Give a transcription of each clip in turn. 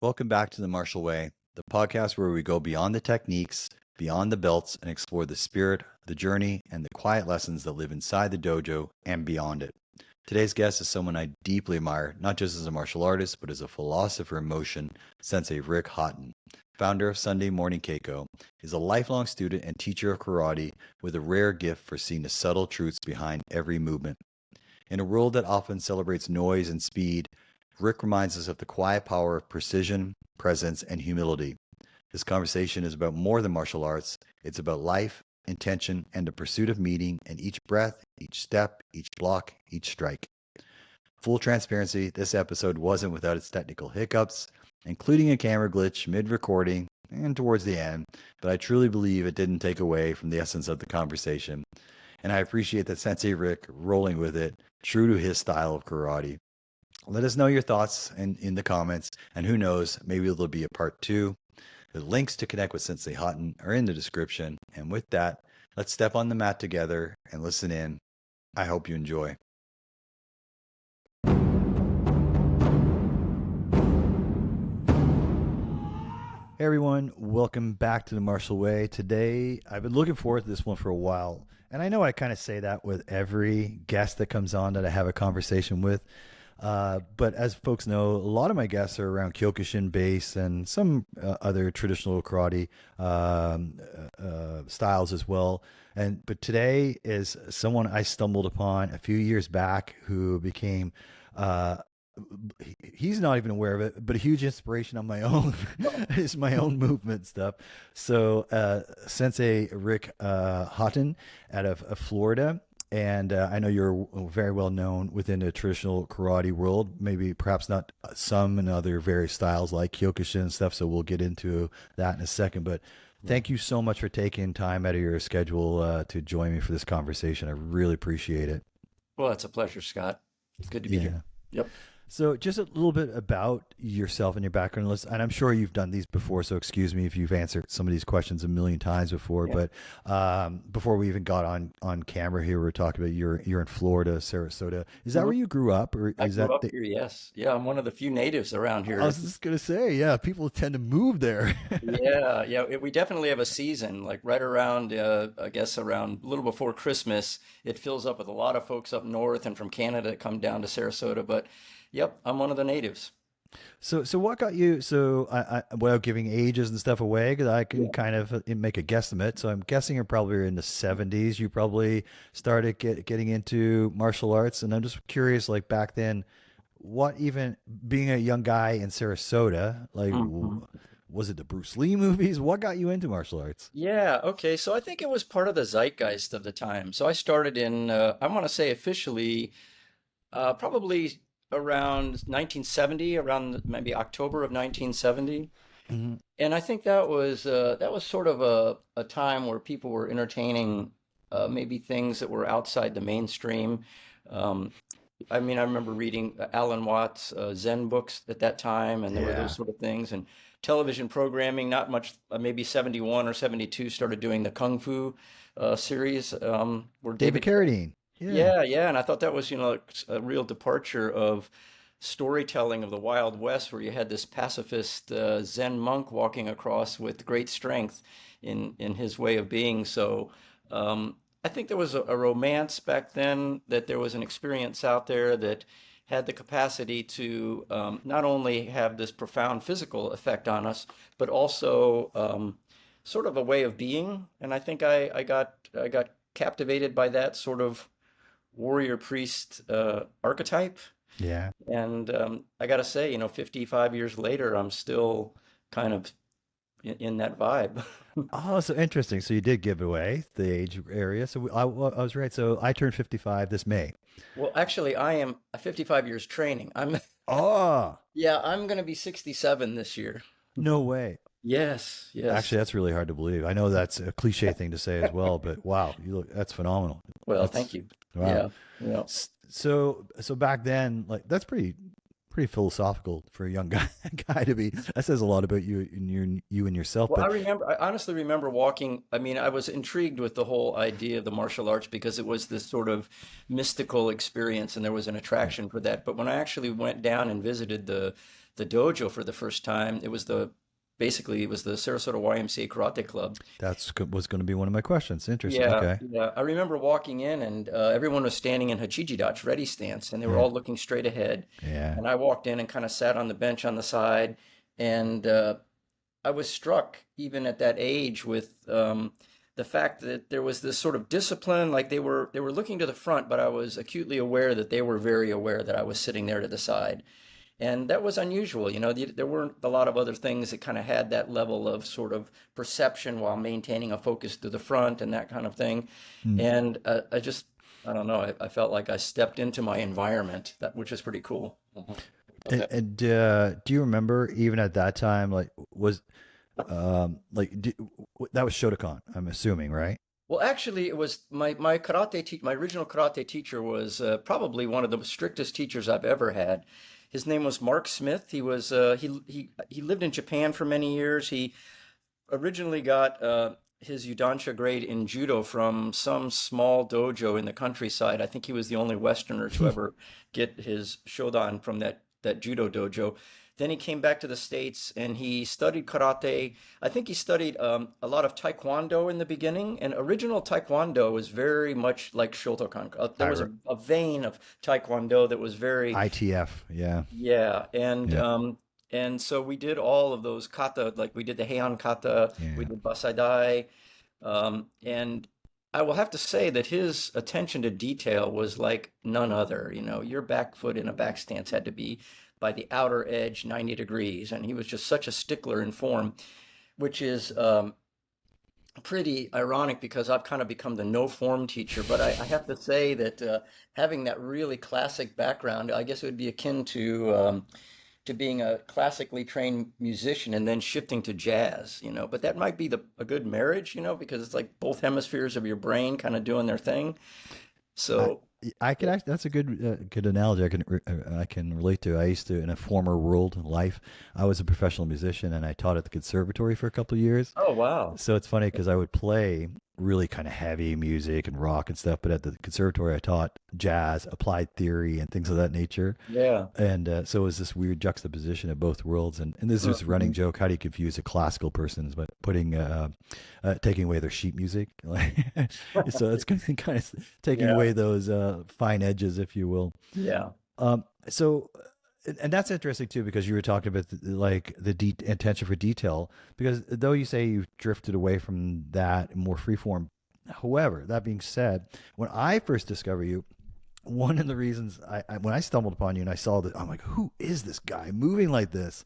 Welcome back to The Martial Way, the podcast where we go beyond the techniques, beyond the belts, and explore the spirit, the journey, and the quiet lessons that live inside the dojo and beyond it. Today's guest is someone I deeply admire, not just as a martial artist, but as a philosopher in motion, Sensei Rick Hotton. Founder of Sunday Morning Keiko, is a lifelong student and teacher of karate with a rare gift for seeing the subtle truths behind every movement. In a world that often celebrates noise and speed, Rick reminds us of the quiet power of precision, presence, and humility. This conversation is about more than martial arts. It's about life, intention, and the pursuit of meaning in each breath, each step, each block, each strike. Full transparency, this episode wasn't without its technical hiccups, including a camera glitch mid-recording and towards the end, but I truly believe it didn't take away from the essence of the conversation. And I appreciate that Sensei Rick rolling with it, true to his style of karate. Let us know your thoughts in the comments, and who knows, maybe there'll be a part 2. The links to connect with Sensei Hotton are in the description. And with that, let's step on the mat together and listen in. I hope you enjoy. Hey everyone, welcome back to The Martial Way. Today, I've been looking forward to this one for a while. And I know I kind of say that with every guest that comes on that I have a conversation with. But as folks know, a lot of my guests are around Kyokushin base and some other traditional karate styles as well. But today is someone I stumbled upon a few years back who became, he's not even aware of it, but a huge inspiration on my own, is my own movement stuff. So Sensei Rick Hotton out of Florida. And I know you're very well known within the traditional karate world, maybe perhaps not some and other various styles like Kyokushin and stuff. So we'll get into that in a second. But thank you so much for taking time out of your schedule to join me for this conversation. I really appreciate it. Well, it's a pleasure, Scott. It's good to be here. Yep. So just a little bit about yourself and your background, and I'm sure you've done these before, so excuse me if you've answered some of these questions a million times before, but before we even got on camera here, we were talking about you're in Florida, Sarasota. Is that where you grew up? Or I is grew that up here, yes. Yeah, I'm one of the few natives around here. I was just going to say, yeah, people tend to move there. We definitely have a season, like right around, I guess around a little before Christmas. It fills up with a lot of folks up north and from Canada that come down to Sarasota, but yep, I'm one of the natives. So what got you? So I without giving ages and stuff away, because I can kind of make a guesstimate. So I'm guessing you're probably in the 70s. You probably started getting into martial arts, and I'm just curious, like back then, what even being a young guy in Sarasota, like was it the Bruce Lee movies? What got you into martial arts? Yeah, okay. So I think it was part of the zeitgeist of the time. So I started in, I want to say officially, probably around 1970, around maybe October of 1970. Mm-hmm. And I think that was sort of a time where people were entertaining maybe things that were outside the mainstream. I mean, I remember reading Alan Watts' Zen books at that time, and there were those sort of things. And television programming, not much, maybe 71 or 72, started doing the Kung Fu series. Where David Carradine. Yeah, and I thought that was, a real departure of storytelling of the Wild West, where you had this pacifist Zen monk walking across with great strength in his way of being. So I think there was a romance back then, that there was an experience out there that had the capacity to not only have this profound physical effect on us, but also sort of a way of being. And I think I got captivated by that sort of warrior priest archetype. Yeah. And I got to say, 55 years later, I'm still kind of in that vibe. Oh, so interesting. So you did give away the age area. So I was right. So I turned 55 this May. Well, actually, I am 55 years training. Oh, Yeah, I'm going to be 67 this year. no way. Yes. Actually, that's really hard to believe. I know that's a cliche thing to say as well, but wow, that's phenomenal. Well, thank you. Wow. Yeah. So back then, like that's pretty philosophical for a young guy to be. That says a lot about you and yourself. Well, But I honestly remember walking. I mean, I was intrigued with the whole idea of the martial arts because it was this sort of mystical experience and there was an attraction for that. But when I actually went down and visited the the dojo for the first time, it was the Sarasota YMCA Karate Club. Was going to be one of my questions. Interesting. Yeah, Okay. yeah. I remember walking in and everyone was standing in Hachijidachi, ready stance, and they were Yeah. all looking straight ahead. Yeah. And I walked in and kind of sat on the bench on the side, and I was struck even at that age with the fact that there was this sort of discipline, like they were looking to the front, but I was acutely aware that they were very aware that I was sitting there to the side. And that was unusual. There weren't a lot of other things that kind of had that level of sort of perception while maintaining a focus to the front and that kind of thing. Hmm. And I don't know, I felt like I stepped into my environment, which is pretty cool. Mhm. Okay. And do you remember even at that time, like was that was Shotokan? I'm assuming, right? Well, actually, it was my original karate teacher was probably one of the strictest teachers I've ever had. His name was Mark Smith. He lived in Japan for many years. He originally got his Yudansha grade in judo from some small dojo in the countryside. I think he was the only Westerner to ever get his shodan from that judo dojo. Then he came back to the States and he studied karate. I think he studied a lot of taekwondo in the beginning. And original taekwondo was very much like Shotokan. There I was re- a vein of taekwondo that was very, ITF. Yeah. yeah, Yeah. and so we did all of those kata, like we did the heian kata, we Yeah. did basaidai, and I will have to say that his attention to detail was like none other. Your back foot in a back stance had to be by the outer edge 90 degrees, and he was just such a stickler in form, which is pretty ironic because I've kind of become the no form teacher. But I have to say that having that really classic background, I guess it would be akin to being a classically trained musician and then shifting to jazz. But that might be a good marriage, because it's like both hemispheres of your brain kind of doing their thing. I So I could actually, that's a good analogy. I can relate to. I used to, in a former world life, I was a professional musician and I taught at the conservatory for a couple of years. oh wow. So it's funny because I would play really kind of heavy music and rock and stuff, but at the conservatory I taught jazz, applied theory, and things of that nature. Yeah. And so it was this weird juxtaposition of both worlds. And this is a running Mhm. joke. How do you confuse a classical person by taking away their sheet music? So it's kind of taking Yeah. away those fine edges, if you will. Yeah. So, and that's interesting too, because you were talking about the intention for detail, because though you say you've drifted away from that more freeform. However, that being said, when I first discovered you, one of the reasons when I stumbled upon you and I saw that, I'm like, who is this guy moving like this?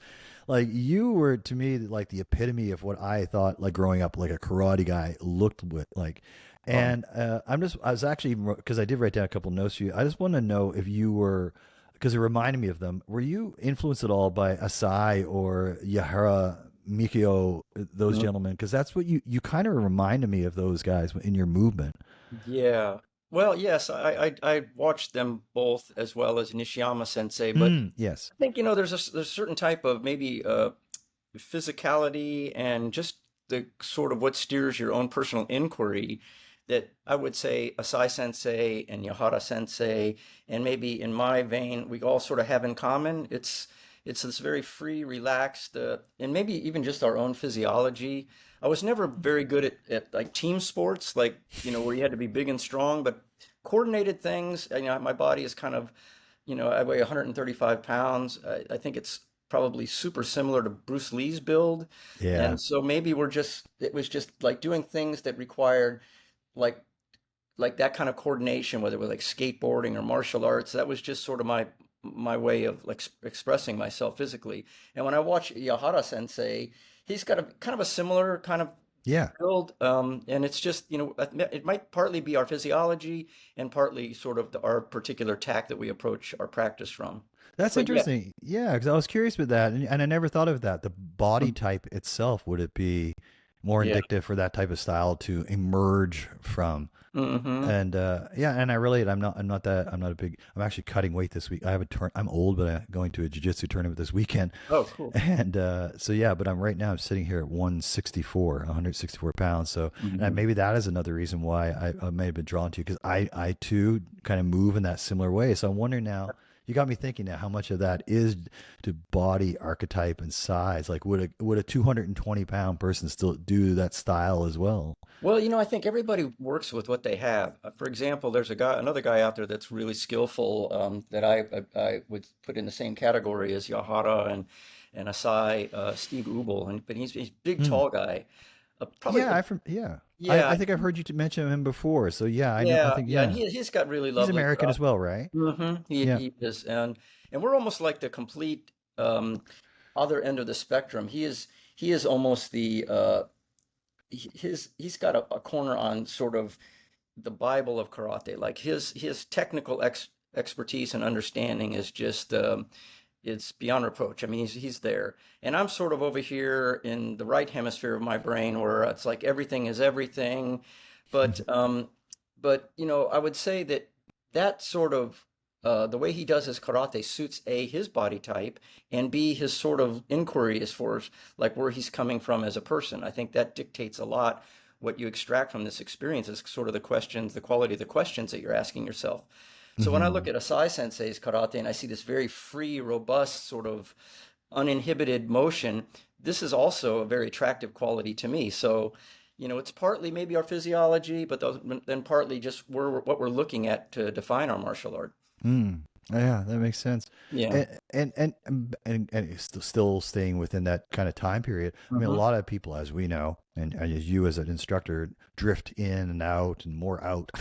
Like you were to me like the epitome of what I thought like growing up, like a karate guy looked like. Oh. And I was actually, because I did write down a couple notes for you. I just want to know if you were, because it reminded me of them. Were you influenced at all by Asai or Yahara Mikio, those Mhm. gentlemen? Because that's what you kind of reminded me of those guys in your movement. Yeah. Well, yes, I watched them both as well as Nishiyama Sensei, but Mm, yes. I think there's a certain type of maybe physicality and just the sort of what steers your own personal inquiry that I would say Asai Sensei and Yahara Sensei, and maybe in my vein, we all sort of have in common. It's this very free, relaxed, and maybe even just our own physiology. I was never very good at like team sports, like where you had to be big and strong, but coordinated things. My body is kind of, I weigh 135 pounds. I think it's probably super similar to Bruce Lee's build. Yeah. And so maybe it was just like doing things that required like that kind of coordination, whether it was like skateboarding or martial arts. That was just sort of my way of like expressing myself physically. And when I watch Yahara Sensei, he's got a kind of a similar kind of Yeah. build, and it's just it might partly be our physiology and partly sort of our particular tack that we approach our practice from. That's But yeah, interesting. Yeah, because I was curious with that, and I never thought of that. The body mm, type itself, would it be more yeah, indicative for that type of style to emerge from? hmm, And yeah, and I relate. I'm not a big. I'm actually cutting weight this week. I have a turn. I'm old, but I'm going to a jiu-jitsu tournament this weekend, oh cool, and so yeah. But I'm right now. I'm sitting here at 164 pounds. So and hmm, maybe that is another reason why I may have been drawn to you, because I too kind of move in that similar way. So I'm wondering now, you got me thinking now. How much of that is to body archetype and size? Like, would a 220-pound person still do that style as well? Well, I think everybody works with what they have. For example, there's another guy out there that's really skillful that I would put in the same category as Yahara and Asai, Steve Ubel, but he's a big, Hmm. tall guy. Probably, Yeah, I from yeah. I yeah, think I've heard you to mention him before. So yeah, I know. I yeah, think yeah, and yeah, he's got really he's lovely American karate. as well, right? Yeah. He is, and we're almost like the complete other end of the spectrum. He is almost the he's got a corner on sort of the Bible of karate. Like his technical expertise and understanding is just it's beyond reproach. I mean, he's there, and I'm sort of over here in the right hemisphere of my brain where it's like everything is everything, but I would say that that sort of the way he does his karate suits A, his body type, and B, his sort of inquiry as far as like where he's coming from as a person. I think that dictates a lot what you extract from this experience is sort of the questions, the quality of the questions that you're asking yourself. So when I look Hmm. at Asai Sensei's karate and I see this very free, robust, sort of uninhibited motion, this is also a very attractive quality to me. So, it's partly maybe our physiology, but then partly just what we're looking at to define our martial art. Mm. Yeah, that makes sense. Yeah. And it's still staying within that kind of time period. I mean, a Hmm. lot of people, as we know, and as you as an instructor, drift in and out and more out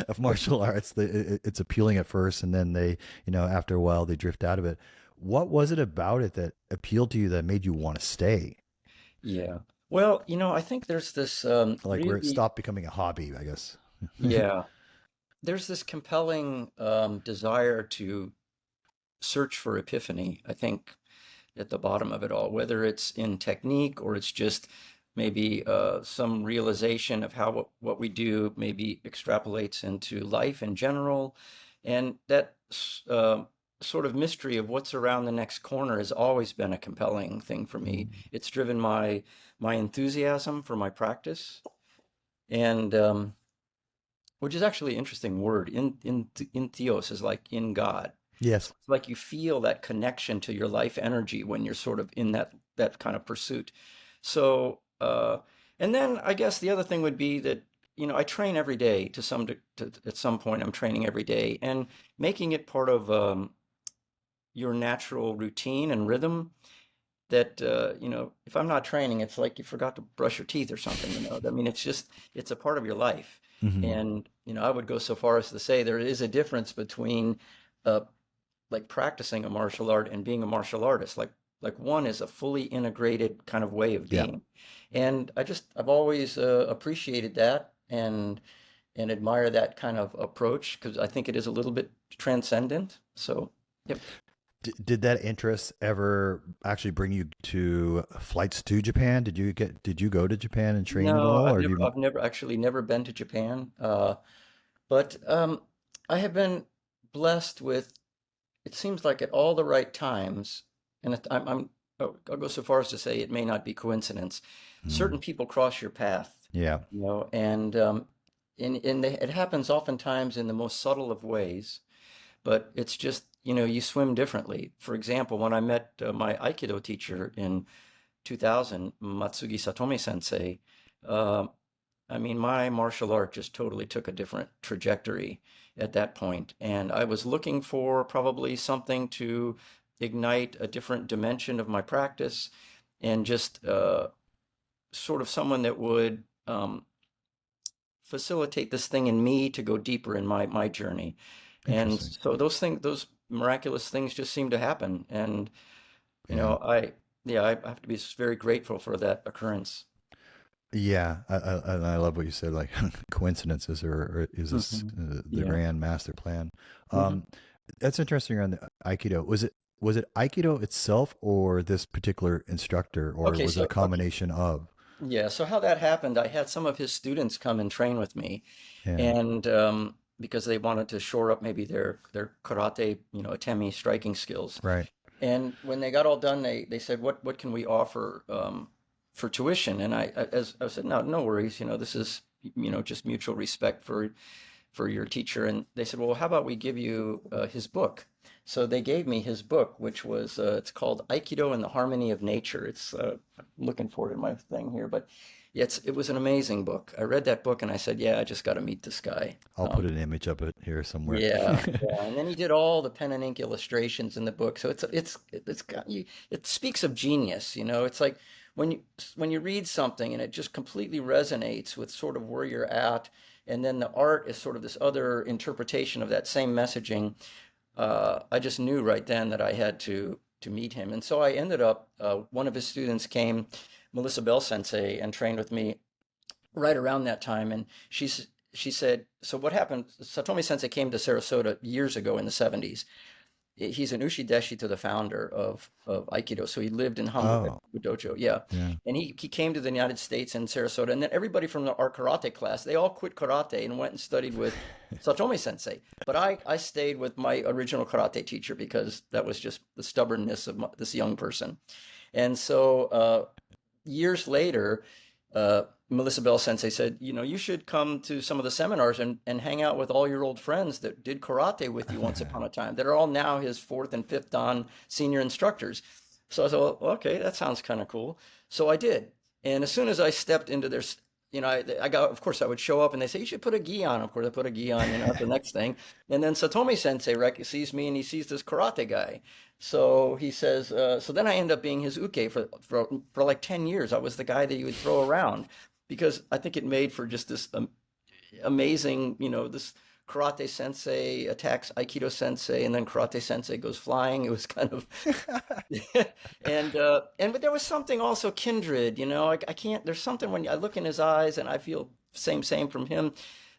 of martial arts. It's appealing at first, and then they, after a while, they drift out of it. What was it about it that appealed to you that made you want to stay? Yeah. Well, I think there's this Like where it really, stopped becoming a hobby, I guess. yeah, there's this compelling desire to search for epiphany, I think, at the bottom of it all, whether it's in technique or it's just maybe some realization of how what we do maybe extrapolates into life in general. And that sort of mystery of what's around the next corner has always been a compelling thing for me. Mm. It's driven my enthusiasm for my practice, and which is actually an interesting word. In theos is like in God. So Yes. it's like you feel that connection to your life energy when you're sort of in that kind of pursuit. So and then I guess the other thing would be that I train every day at some point I'm training every day and making it part of your natural routine and rhythm that if I'm not training, it's like you forgot to brush your teeth or something, I mean, it's a part of your life. Hmm. And I would go so far as to say there is a difference between uh, like practicing a martial art and being a martial artist. Like one is a fully integrated kind of way of Yeah. being. And I've always appreciated that and admire that kind of approach because I think it is a little bit transcendent. So, yep. Did that interest ever actually bring you to flights to Japan? Did you go to Japan and train at No, all, or do you? I've never actually never been to Japan. But I have been blessed with, it seems like at all the right times, and I'll go so far as to say it may not be coincidence. Certain Hmm. people cross your path, Yeah. and it happens oftentimes in the most subtle of ways, but it's just, you swim differently. For example, when I met my Aikido teacher in 2000, Matsugi Satomi Sensei, uh, I mean, my martial art just totally took a different trajectory at that point. And I was looking for probably something to ignite a different dimension of my practice and just sort of someone that would facilitate this thing in me to go deeper in my journey. And Interesting. so those miraculous things just seem to happen. And, you Yeah. know, I, yeah, I have to be very grateful for that occurrence. Yeah. I love what you said. Like coincidences, or is this Hmm. the Yeah. grand master plan? Hmm. Um, that's interesting around the Aikido. Was it Aikido itself, or this particular instructor, or Okay, was it a okay. combination of? Yeah, so how that happened, I had some of his students come and train with me, Yeah. and because they wanted to shore up maybe their karate, atemi striking skills. Right. And when they got all done, they said, "What can we offer for tuition?" And as I said, "No, no worries. This is just mutual respect for your teacher. And they said, well, how about we give you his book? So they gave me his book, which was, it's called Aikido and the Harmony of Nature. It's, I'm looking for it in my thing here, but yeah, it was an amazing book. I read that book and I said, yeah, I just got to meet this guy. I'll put an image up it here somewhere. Yeah, yeah, and then he did all the pen and ink illustrations in the book. So it's got you. It speaks of genius. It's like when you read something and it just completely resonates with sort of where you're at, and then the art is sort of this other interpretation of that same messaging. I just knew right then that I had to meet him, and so I ended up. One of his students came, Melissa Bell Sensei, and trained with me right around that time. And she said, so what happened? Satomi Sensei came to Sarasota years ago in the 70s. He's an Ushideshi to the founder of Aikido. So he lived in Hamburg Oh, at the dojo. Yeah. yeah. And he came to the United States and Sarasota. And then everybody from our karate class, they all quit karate and went and studied with Satomi Sensei. But I stayed with my original karate teacher because that was just the stubbornness of this young person. And so years later, Melissa Bell Sensei said, you should come to some of the seminars and hang out with all your old friends that did karate with you once upon a time, that are all now his fourth and fifth dan senior instructors. So I thought, well, okay, that sounds kind of cool. So I did. And as soon as I stepped into their, I got, of course, I would show up and they say, you should put a gi on. Of course, I put a gi on, at the next thing. And then Satomi Sensei sees me and he sees this karate guy. So he says, so then I end up being his uke for like 10 years. I was the guy that he would throw around because I think it made for just this amazing, this karate sensei attacks Aikido sensei, and then karate sensei goes flying. It was kind of, but there was something also kindred, I can't, there's something when I look in his eyes and I feel same from him.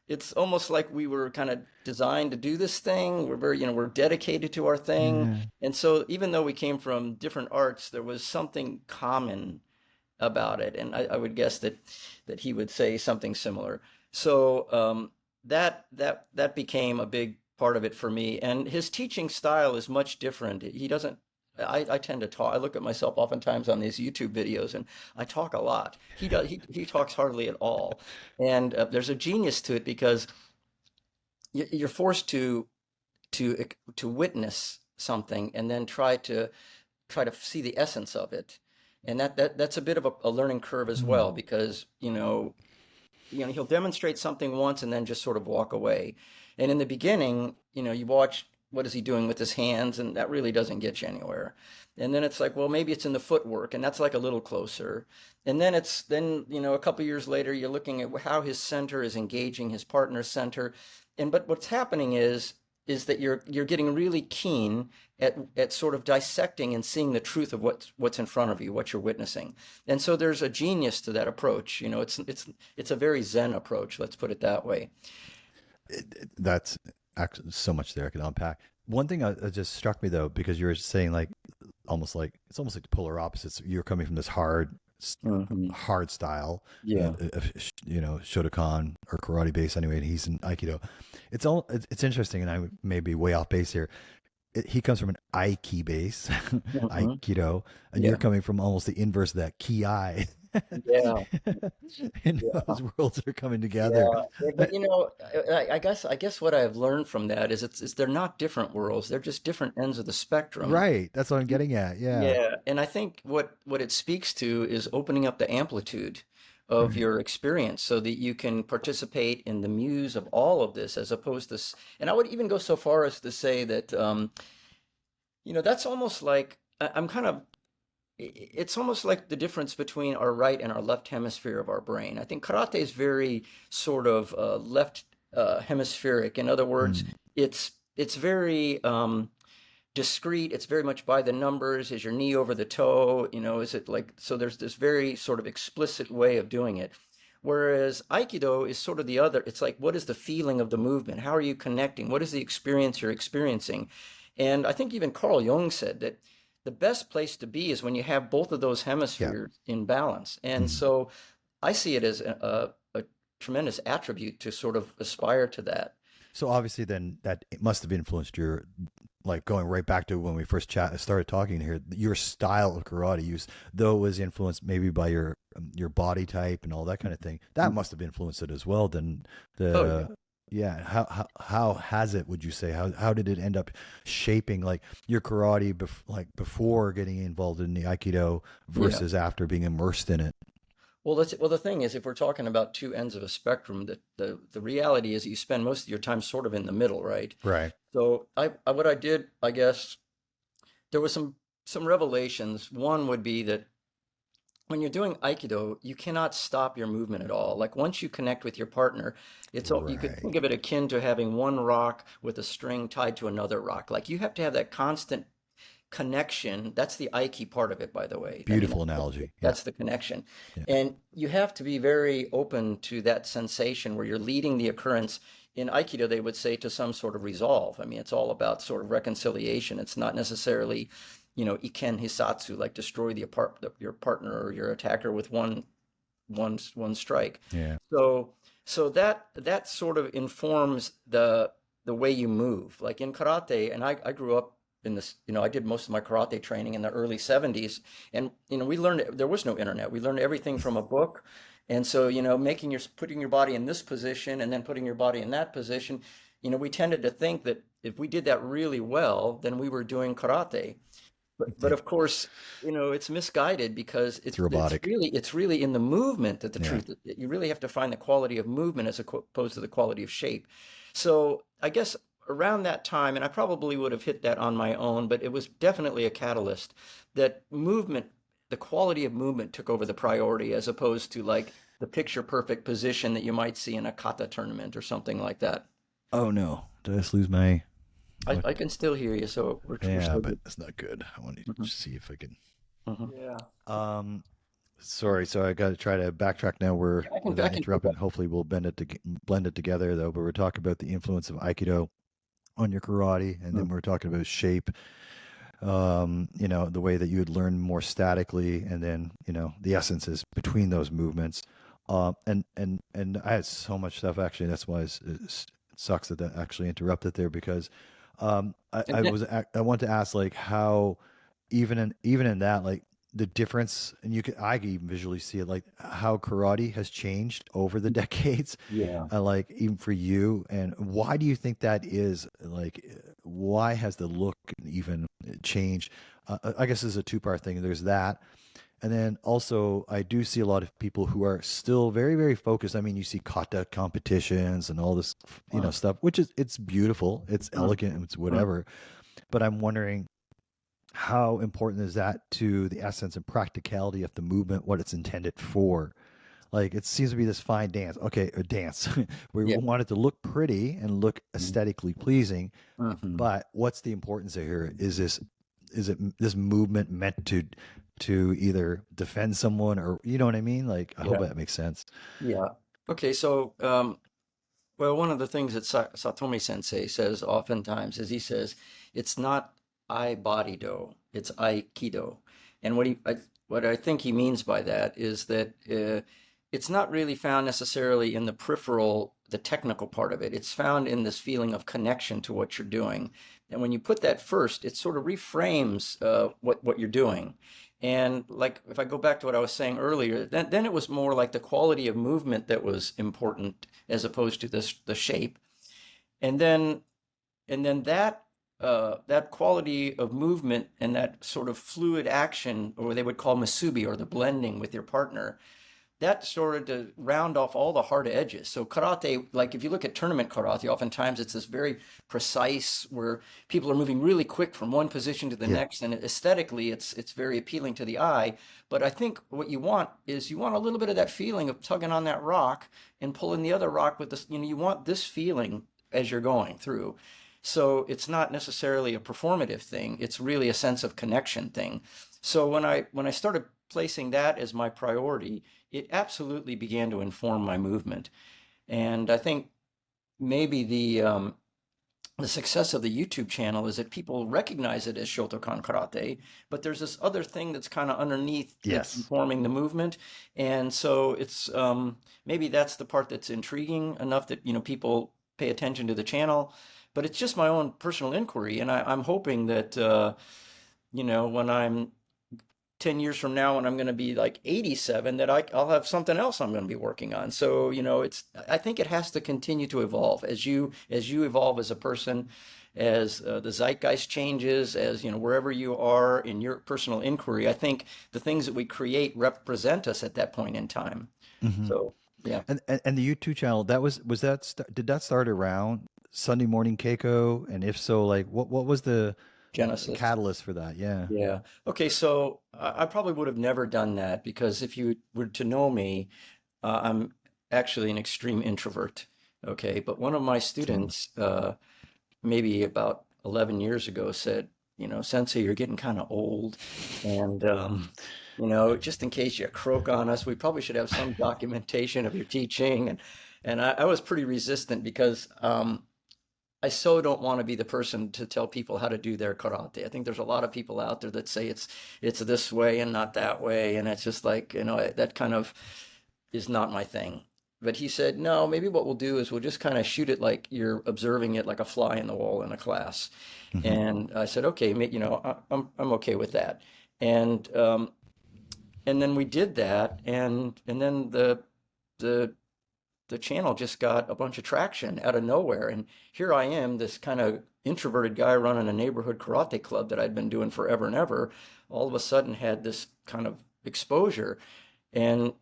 It's almost like we were kind of designed to do this thing. We're very, we're dedicated to our thing. Yeah. And so even though we came from different arts, there was something common about it. And I would guess that he would say something similar. So that became a big part of it for me. And his teaching style is much different. He doesn't, I tend to talk. I look at myself oftentimes on these YouTube videos, and I talk a lot. He talks hardly at all, and there's a genius to it because you're forced to witness something and then try to see the essence of it, and that's a bit of a learning curve as well because he'll demonstrate something once and then just sort of walk away, and in the beginning, you watch. What is he doing with his hands? And that really doesn't get you anywhere. And then it's like, well, maybe it's in the footwork, and that's like a little closer. And then a couple years later, you're looking at how his center is engaging his partner's center. But what's happening is that you're getting really keen at sort of dissecting and seeing the truth of what's in front of you, what you're witnessing. And so there's a genius to that approach. It's a very Zen approach. Let's put it that way. That's actually so much there I could unpack. One thing that just struck me though, because you were saying it's almost like the polar opposites. You're coming from this hard style, Yeah. Shotokan or karate base anyway, and he's in Aikido. It's interesting, and I may be way off base here. He comes from an Aiki base, Aikido, and Yeah. you're coming from almost the inverse of that Ki. Yeah. And those worlds are coming together. Yeah, but I guess what I've learned from that is they're not different worlds. They're just different ends of the spectrum. Right. That's what I'm getting at. Yeah. Yeah, and I think what it speaks to is opening up the amplitude of your experience so that you can participate in the muse of all of this as opposed to, and I would even go so far as to say that, that's almost like I'm kind of it's almost like the difference between our right and our left hemisphere of our brain. I think karate is very sort of left hemispheric. In other words, it's very discrete. It's very much by the numbers. Is your knee over the toe? Is it like so? There's this very sort of explicit way of doing it. Whereas Aikido is sort of the other. It's like, what is the feeling of the movement? How are you connecting? What is the experience you're experiencing? And I think even Carl Jung said that the best place to be is when you have both of those hemispheres in balance. And so I see it as a tremendous attribute to sort of aspire to that. So obviously then that it must have influenced your, like going right back to when we first started talking here, your style of karate use, though it was influenced maybe by your body type and all that kind of thing, that must have influenced it as well. Then Oh, yeah. Yeah, how has it? Would you say how did it end up shaping like your karate, like before getting involved in the Aikido Yeah. versus after being immersed in it? Well, the thing is, if we're talking about two ends of a spectrum, the reality is you spend most of your time sort of in the middle, right? Right. So what I did, I guess, there was some revelations. One would be that when you're doing Aikido, you cannot stop your movement at all. Like once you connect with your partner, you could think Right. of it akin to having one rock with a string tied to another rock. Like you have to have that constant connection. That's the Aiki part of it, by the way. I mean, Beautiful analogy. Yeah. that's the connection. Yeah. And you have to be very open to that sensation where you're leading the occurrence. In Aikido, they would say to some sort of resolve. I mean, it's all about sort of reconciliation. It's not necessarily, iken hisatsu, like destroy your partner or your attacker with one strike. Yeah. So that sort of informs the way you move. Like in karate, and I grew up in this, I did most of my karate training in the early 70s, and we learned there was no internet. We learned everything from a book. And so, putting your body in this position and then putting your body in that position, we tended to think that if we did that really well, then we were doing karate. But of course, it's misguided because It's it's robotic. really it's really in the movement that the Yeah. truth. You really have to find the quality of movement as opposed to the quality of shape. So I guess around that time, and I probably would have hit that on my own, but it was definitely a catalyst that movement, the quality of movement took over the priority as opposed to like the picture perfect position that you might see in a kata tournament or something like that. Oh no. Did I just lose my what? I can still hear you, so we're Yeah, still but good. it's not good. I want to Hmm. see if I can. Hmm. Yeah. Um, sorry. So I got to try to backtrack now. We're Yeah, with I that can pick up. interrupted. Hopefully, we'll blend it together though. But we're talking about the influence of Aikido on your karate, and then we're talking about shape. The way that you would learn more statically, and then the essences between those movements. And I had so much stuff actually. That's why it sucks that actually interrupted there because And then, I want to ask like how even in that like the difference, and I can even visually see it like how karate has changed over the decades, yeah, like even for you, and why do you think that is? Like, why has the look even changed? I guess there's a two-part thing. There's that, and then also I do see a lot of people who are still very, very focused. I mean, you see kata competitions and all this, uh, stuff, which it's beautiful, it's uh, elegant, and it's uh, whatever. But I'm wondering how important is that to the essence and practicality of the movement, what it's intended for? Like it seems to be this fine dance. Okay, a dance. We yeah. want it to look pretty and look aesthetically pleasing, Mm-hmm. but what's the importance of here? Is it this movement meant to either defend someone, or you know what I mean? Like I hope Yeah, that makes sense. yeah. Okay, so well, one of the things that Satomi Sensei says oftentimes is he says it's not I body do, it's Aikido, and what I think he means by that is that it's not really found necessarily in the peripheral, the technical part of it. It's found in this feeling of connection to what you're doing, and when you put that first, it sort of reframes what you're doing. And like if I go back to what I was saying earlier, then it was more like the quality of movement that was important as opposed to the shape. And then that quality of movement and that sort of fluid action, or they would call masubi, or the blending with your partner, that started to round off all the hard edges. So karate, like if you look at tournament karate, oftentimes it's this very precise where people are moving really quick from one position to the Yeah. next, and aesthetically, it's very appealing to the eye. But I think what you want is you want a little bit of that feeling of tugging on that rock and pulling the other rock with this. You want this feeling as you're going through. So it's not necessarily a performative thing. It's really a sense of connection thing. So when I started placing that as my priority, it absolutely began to inform my movement. And I think maybe the success of the YouTube channel is that people recognize it as Shotokan karate, but there's this other thing that's kind of underneath that's Yes. informing the movement. And so it's maybe that's the part that's intriguing enough that people pay attention to the channel. But it's just my own personal inquiry, and I'm hoping that when I'm 10 years from now when I'm going to be like 87 that I'll have something else I'm going to be working on. So, I think it has to continue to evolve as you evolve as a person, as the zeitgeist changes, as, wherever you are in your personal inquiry. I think the things that we create represent us at that point in time. Hmm. So, yeah, And the YouTube channel, was that did that start around Sunday Morning Keiko? And if so, like what was the Genesis. catalyst for that? Yeah. Yeah. Okay, so I probably would have never done that because if you were to know me, I'm actually an extreme introvert. Okay, but one of my Same. students, maybe about 11 years ago, said, Sensei, you're getting kind of old, and just in case you croak on us, we probably should have some documentation of your teaching. And I was pretty resistant because I so don't want to be the person to tell people how to do their karate. I think there's a lot of people out there that say it's this way and not that way, and it's just like, that kind of is not my thing. But he said, no, maybe what we'll do is we'll just kind of shoot it like you're observing it like a fly in the wall in a class. Hmm. And I said, okay, I'm okay with that. And and then we did that, and then the the channel just got a bunch of traction out of nowhere. And here I am, this kind of introverted guy running a neighborhood karate club that I'd been doing forever and ever, all of a sudden had this kind of exposure and,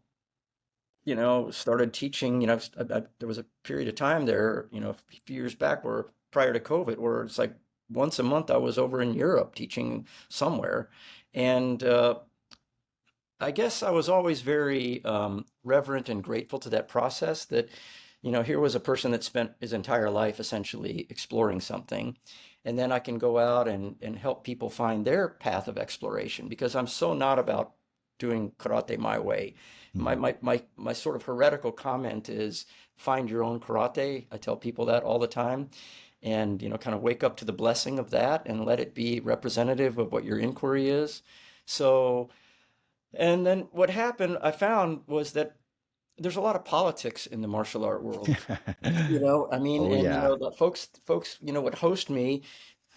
started teaching. There was a period of time there, a few years back where prior to COVID, where it's like once a month I was over in Europe teaching somewhere. And I guess I was always very reverent and grateful to that process that, here was a person that spent his entire life essentially exploring something. And then I can go out and help people find their path of exploration because I'm so not about doing karate my way. My, Hmm. my, my, my sort of heretical comment is find your own karate. I tell people that all the time. And, kind of wake up to the blessing of that and let it be representative of what your inquiry is. So, and then what happened, I found, was that there's a lot of politics in the martial art world. I mean, Oh and yeah. the folks, would host me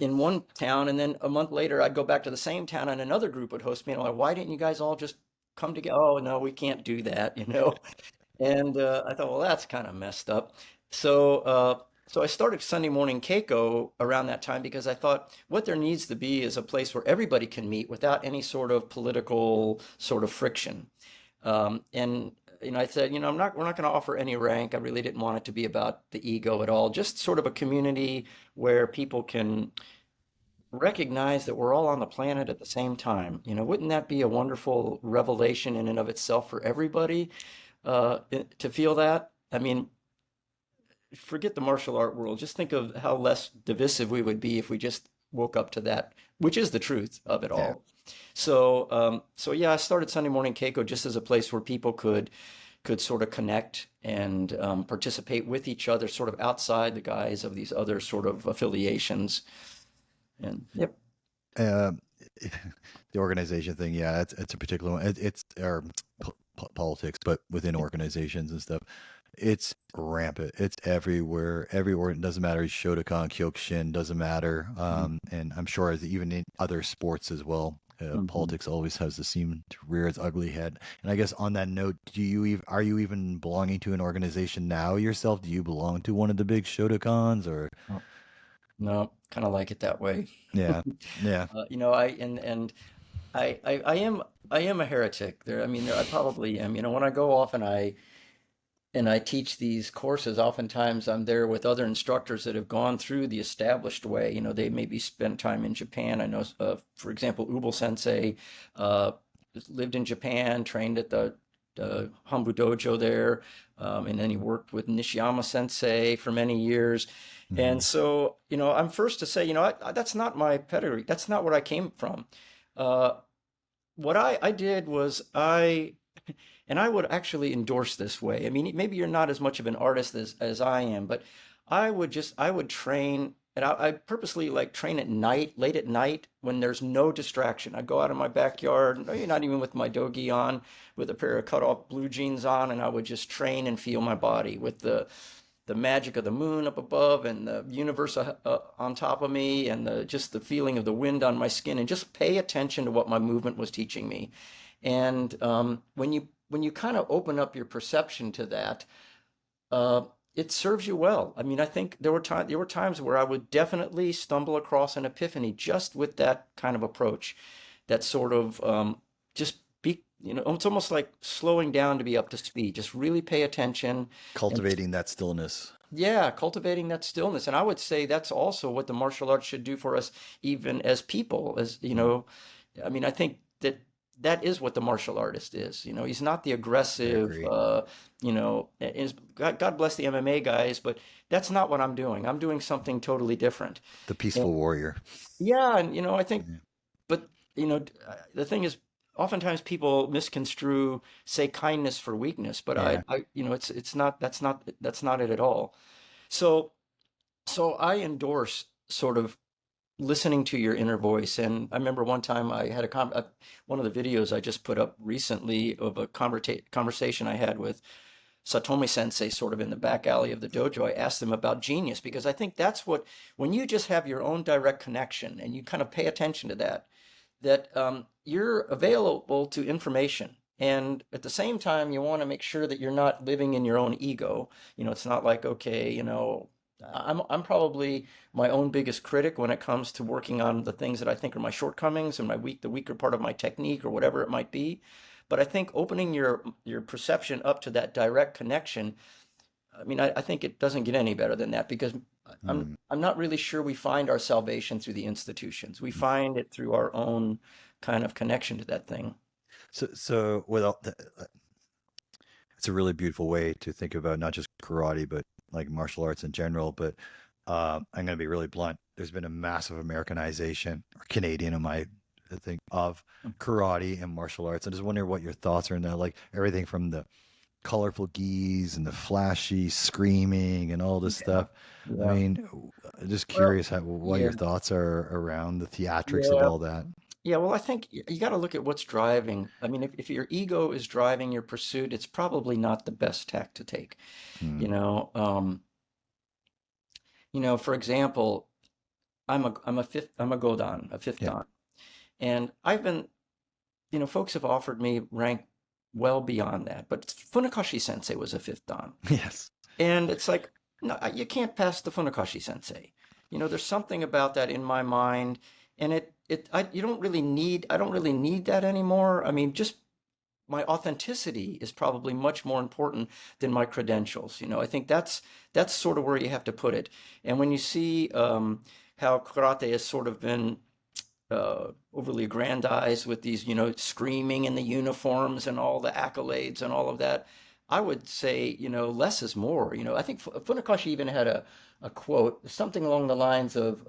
in one town, and then a month later, I'd go back to the same town, and another group would host me. And I'm like, why didn't you guys all just come together? Oh no, we can't do that. And I thought, well, that's kind of messed up. So I started Sunday Morning Keiko around that time because I thought what there needs to be is a place where everybody can meet without any sort of political sort of friction. And I said, we're not going to offer any rank. I really didn't want it to be about the ego at all. Just sort of a community where people can recognize that we're all on the planet at the same time. Wouldn't that be a wonderful revelation in and of itself for everybody to feel that? I mean, forget the martial art world. Just think of how less divisive we would be if we just woke up to that, which is the truth of it Yeah. all. So yeah, I started Sunday Morning Keiko just as a place where people could sort of connect and participate with each other, sort of outside the guise of these other sort of affiliations. And yep. Uh, the organization thing, yeah, it's a particular one. It's or politics, but within organizations and stuff, it's rampant. It's everywhere. Everywhere. It doesn't matter. Shotokan, Kyokushin, doesn't matter. And I'm sure as even in other sports as well, Mhm. politics always has to seem to rear its ugly head. And I guess on that note, are you even belonging to an organization now yourself? Do you belong to one of the big Shotokans or? Oh, no, kind of like it that way. Yeah, yeah. I and I am a heretic. I mean, I probably am. When I go off and I teach these courses, oftentimes I'm there with other instructors that have gone through the established way. They maybe spent time in Japan. I know, for example, Ubel Sensei uh, lived in Japan, trained at the Hambu Dojo there, and then he worked with Nishiyama Sensei for many years. Hmm. And so, I'm first to say, that's not my pedigree. That's not where I came from. Uh, what I did was and I would actually endorse this way. I mean, maybe you're not as much of an artist as I am, but I would train, and I purposely like train at night, late at night when there's no distraction. I'd go out in my backyard, maybe not even with my dogi on, with a pair of cut off blue jeans on, and I would just train and feel my body with the the magic of the moon up above and the universe on top of me and just the feeling of the wind on my skin and just pay attention to what my movement was teaching me. And when you kind of open up your perception to that, uh, it serves you well. I mean, I think there were times where I would definitely stumble across an epiphany just with that kind of approach. That sort of just be, it's almost like slowing down to be up to speed. Just really pay attention and Cultivating that stillness. yeah, cultivating that stillness. And I would say that's also what the martial arts should do for us, even as people, as Mm, I mean, I think that that is what the martial artist is. He's not the I aggressive, agree. God bless the MMA guys, but that's not what I'm doing. I'm doing something totally different. The And peaceful warrior. yeah, and I think, Yeah. but the thing is, oftentimes people misconstrue, say kindness for weakness, but Yeah. it's not, that's not it at all. So, so I endorse sort of listening to your inner voice. And I remember one time I had one of the videos I just put up recently of a conversation I had with Satomi Sensei, sort of in the back alley of the dojo. I asked them about genius because I think that's when you just have your own direct connection and you kind of pay attention to that you're available to information. And at the same time, you want to make sure that you're not living in your own ego. It's not like, okay, I'm probably my own biggest critic when it comes to working on the things that I think are my shortcomings and the weaker part of my technique or whatever it might be. But I think opening your perception up to that direct connection, I mean, I think it doesn't get any better than that because I'm Mm. I'm not really sure we find our salvation through the institutions. We find it through our own kind of connection to that thing. So without it's a really beautiful way to think about not just karate, but like martial arts in general. But I'm going to be really blunt. There's been a massive Americanization, or Canadian, in my I think, of karate and martial arts. I just wonder what your thoughts are on that. Like everything from the colorful gis and the flashy screaming and all this Yeah. stuff. I Yeah. mean, just Well, curious what yeah. your thoughts are around the theatrics of Yeah. all that. Yeah, well, I think you got to look at what's driving. I mean, if your ego is driving your pursuit, it's probably not the best tack to take. Hmm. You know, um, for example, I'm a Godan, a fifth Yeah. Dan, and I've been, folks have offered me rank well beyond that, but Funakashi Sensei was a fifth Dan, Yes. and it's like, no, you can't pass the Funakashi Sensei. There's something about that in my mind, and I don't really need that anymore. I mean, just my authenticity is probably much more important than my credentials. I think that's sort of where you have to put it. And when you see how karate has sort of been overly aggrandized with these, screaming in the uniforms and all the accolades and all of that, I would say, less is more. I think Funakashi even had a quote, something along the lines of,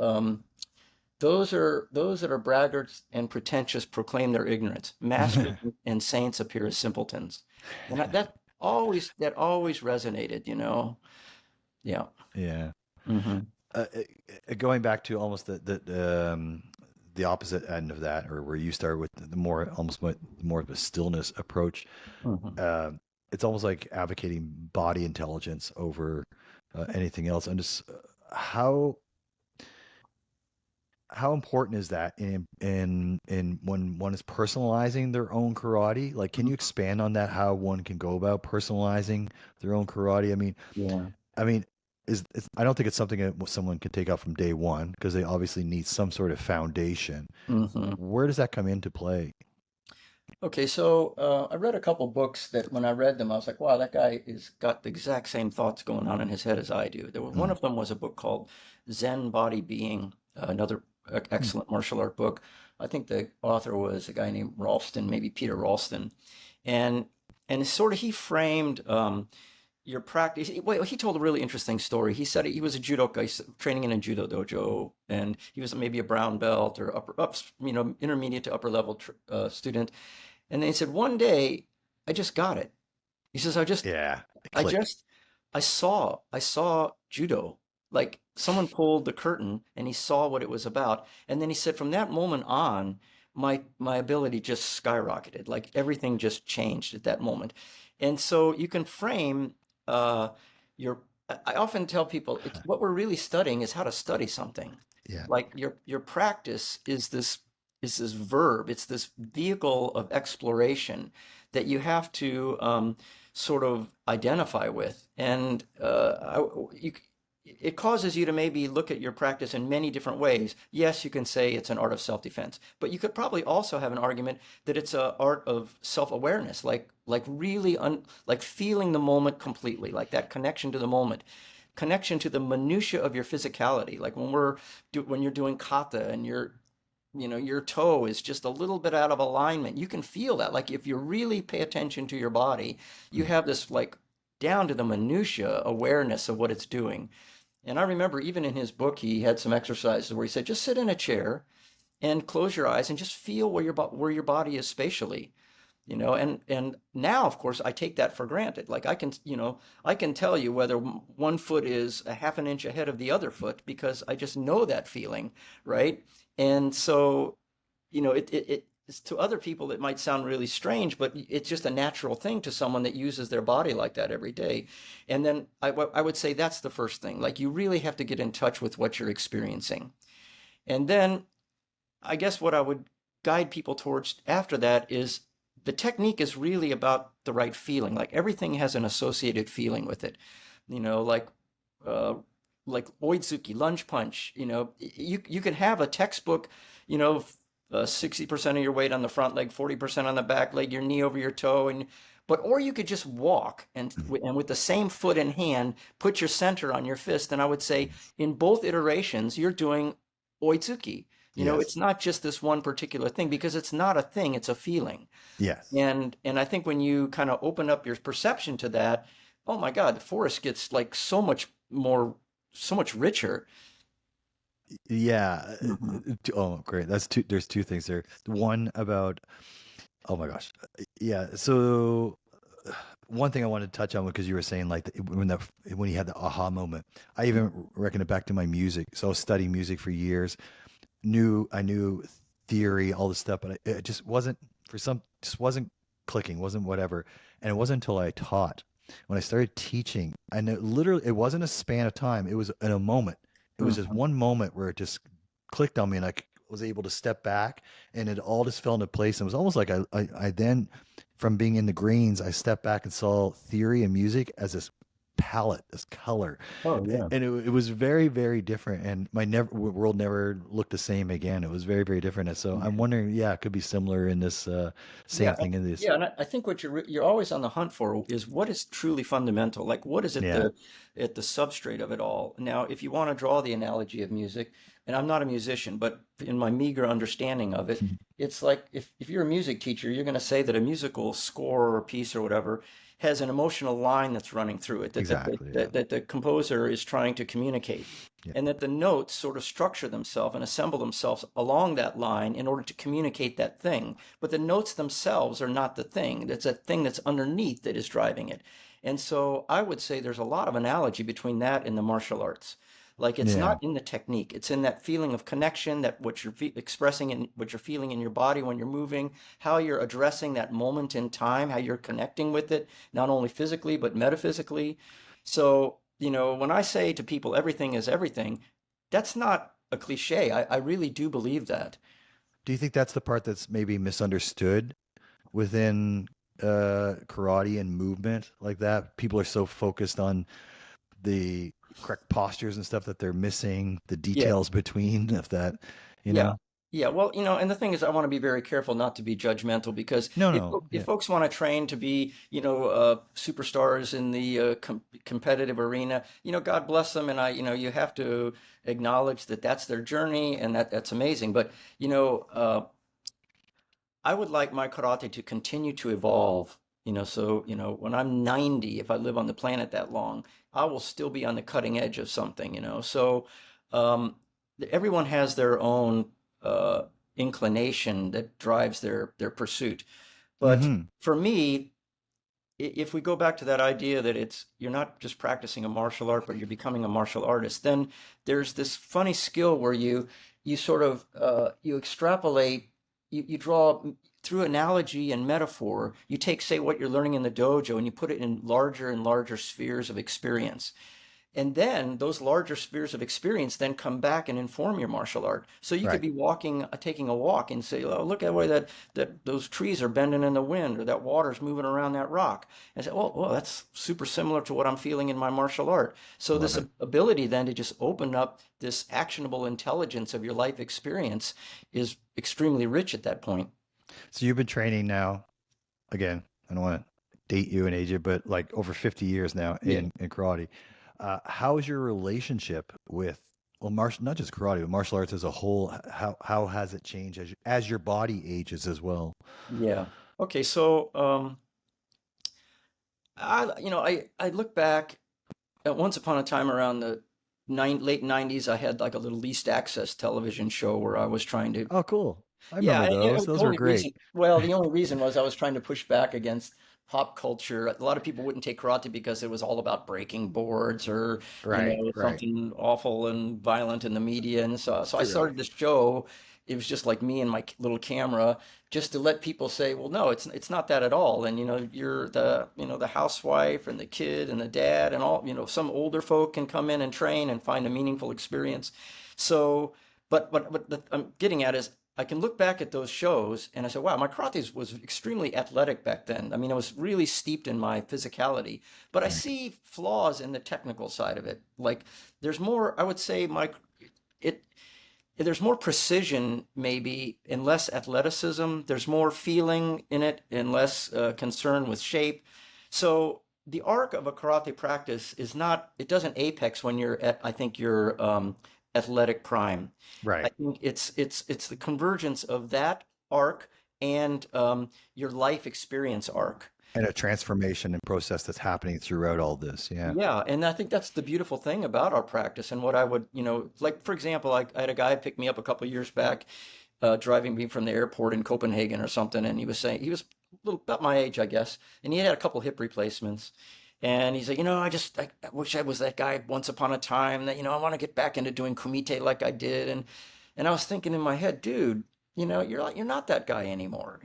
those that are braggarts and pretentious proclaim their ignorance. Masters and saints appear as simpletons. And that always resonated. Yeah. Yeah. Hmm. Going back to almost the opposite end of that, or where you start with the more of a stillness approach. Hmm. Uh, it's almost like advocating body intelligence over anything else. And just how important is that in when one is personalizing their own karate? Like, can you expand on that? How one can go about personalizing their own karate? Yeah. I mean, I don't think it's something that someone can take out from day one because they obviously need some sort of foundation. Hmm. Where does that come into play? Okay, so I read a couple books that when I read them, I was like, wow, that guy is got the exact same thoughts going on in his head as I do. One Hmm. of them was a book called Zen Body Being, another excellent martial art book. I think the author was a guy named Ralston, maybe Peter Ralston, and sort of he framed your practice. Well, he told a really interesting story. He said he was a judoka, training in a judo dojo, and he was maybe a brown belt or intermediate to upper level student. And then he said, one day, I just got it. He says, Yeah, I click. just, I saw judo. Like someone pulled the curtain and he saw what it was about. And then he said, from that moment on, my ability just skyrocketed. Like everything just changed at that moment. And so you can frame uh, your I often tell people it's what we're really studying is how to study something. Yeah. Like your practice is this verb, it's this vehicle of exploration that you have to sort of identify with, and it causes you to maybe look at your practice in many different ways. Yes, you can say it's an art of self-defense, but you could probably also have an argument that it's an art of self-awareness, like really like feeling the moment completely, like that connection to the moment, connection to the minutia of your physicality. Like when you're doing kata and your toe is just a little bit out of alignment, you can feel that. Like if you really pay attention to your body, you Mm. have this like down to the minutia awareness of what it's doing. And I remember even in his book, he had some exercises where he said, just sit in a chair and close your eyes and just feel where your body is spatially, and now, of course, I take that for granted. Like I can tell you whether one foot is a half an inch ahead of the other foot because I just know that feeling, right? And so, it's, to other people, it might sound really strange, but it's just a natural thing to someone that uses their body like that every day. And then I would say that's the first thing. Like you really have to get in touch with what you're experiencing. And then I guess what I would guide people towards after that is the technique is really about the right feeling. Like everything has an associated feeling with it. You know, like uh, like oitsuki, lunge punch. You can have a textbook. 60% of your weight on the front leg, 40% on the back leg, your knee over your toe, or you could just walk and with the same foot in hand, put your center on your fist. And I would say Yes. in both iterations, you're doing oitsuki. Yes. It's not just this one particular thing because it's not a thing, it's a feeling. Yes. And I think when you kind of open up your perception to that, oh my God, the forest gets like so much richer. Yeah. Hmm. Oh, great. That's two. There's two things there. One about, oh my gosh. Yeah. So one thing I wanted to touch on because you were saying like when you had the aha moment, I even reckon it back to my music. So I was studying music for years. I knew theory, all this stuff, but it just wasn't just wasn't clicking, wasn't whatever. And it wasn't until I taught when I started teaching. I know literally it wasn't a span of time. It was in a moment. It was just Hmm. one moment where it just clicked on me, and was able to step back, and it all just fell into place. And it was almost like I then, from being in the greens, I stepped back and saw theory and music as this palette, this color, Oh yeah. and it was very, very different. And my world never looked the same again. It was very, very different. And so I'm wondering, yeah, it could be similar in this Yeah, same thing in this. yeah, and I think what you're always on the hunt for is what is truly fundamental. Like what is Yeah. at the substrate of it all. Now, if you want to draw the analogy of music, and I'm not a musician, but in my meager understanding of it, it's like if you're a music teacher, you're going to say that a musical score or piece or whatever has an emotional line that's running through it Exactly. Yeah. that the composer is trying to communicate, Yeah. and that the notes sort of structure themselves and assemble themselves along that line in order to communicate that thing. But the notes themselves are not the thing. It's a thing that's underneath that is driving it. And so I would say there's a lot of analogy between that and the martial arts. Like it's Yeah. not in the technique, it's in that feeling of connection, that what you're expressing and what you're feeling in your body when you're moving, how you're addressing that moment in time, how you're connecting with it, not only physically, but metaphysically. So, when I say to people, everything is everything, that's not a cliche. I really do believe that. Do you think that's the part that's maybe misunderstood within karate and movement like that? People are so focused on the correct postures and stuff that they're missing the Yeah. details between of that, you Yeah. know? Yeah. Well, and the thing is, I want to be very careful not to be judgmental because No, if no. if Yeah. folks want to train to be, superstars in the competitive arena, God bless them, and you have to acknowledge that that's their journey and that's amazing. But I would like my karate to continue to evolve. So when I'm 90, if I live on the planet that long, I will still be on the cutting edge of something. So um, everyone has their own uh, inclination that drives their pursuit. But Mm-hmm. for me, if we go back to that idea that you're not just practicing a martial art, but you're becoming a martial artist, then there's this funny skill where you sort of you extrapolate, you draw through analogy and metaphor. You take, say, what you're learning in the dojo, and you put it in larger and larger spheres of experience. And then those larger spheres of experience then come back and inform your martial art. So you could Right. be walking, taking a walk and say, oh, look at the way that those trees are bending in the wind, or that water's moving around that rock. And say, well, that's super similar to what I'm feeling in my martial art. I So love this it. ability then to just open up this actionable intelligence of your life experience is extremely rich at that point. So you've been training now, again, I don't want to date you and age you, but like over 50 years now Yeah. in karate. How is your relationship with, well, martial, not just karate, but martial arts as a whole? How has it changed as your body ages as well? Yeah. Okay. So, I look back at once upon a time around the late 90s. I had like a little least access television show where I was trying to. Oh, cool. I Yeah, remember those. the Those were only great. reason, well, the only reason was I was trying to push back against pop culture. A lot of people wouldn't take karate because it was all about breaking boards or, Right, right. something awful and violent in the media. And so I True. started this show. It was just like me and my little camera, just to let people say, well, no, it's not that at all. And you're the housewife and the kid and the dad and all, some older folk can come in and train and find a meaningful experience. So, but I'm getting at is I can look back at those shows and I said, wow, my karate was extremely athletic back then. I mean, I was really steeped in my physicality, but I Right. see flaws in the technical side of it. Like there's more, I would say, it there's more precision maybe and less athleticism. There's more feeling in it and less concern with shape. So the arc of a karate practice is not, it doesn't apex when you're at, I think, your athletic prime. I Right. think it's the convergence of that arc and your life experience arc. And a transformation and process that's happening throughout all this. Yeah. Yeah, and I think that's the beautiful thing about our practice and what I would, like for example, I had a guy pick me up a couple of years back, driving me from the airport in Copenhagen or something, and he was saying he was a little about my age, I guess, and he had a couple hip replacements, and he said, I wish I was that guy once upon a time that I want to get back into doing kumite like I did, and I was thinking in my head, dude, you're not that guy anymore.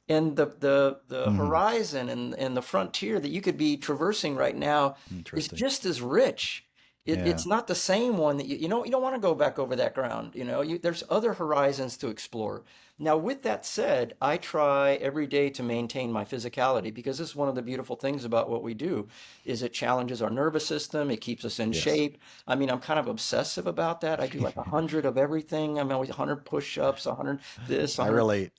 And the Hmm. horizon and the frontier that you could be traversing right now is Interesting. just as rich. Yeah. It's not the same one that you don't want to go back over that ground. There's other horizons to explore. Now, with that said, I try every day to maintain my physicality because this is one of the beautiful things about what we do is it challenges our nervous system. It keeps us in Yes. shape. I mean, I'm kind of obsessive about that. I do like 100 of everything. I'm always 100 push-ups, 100 this, I 100, relate.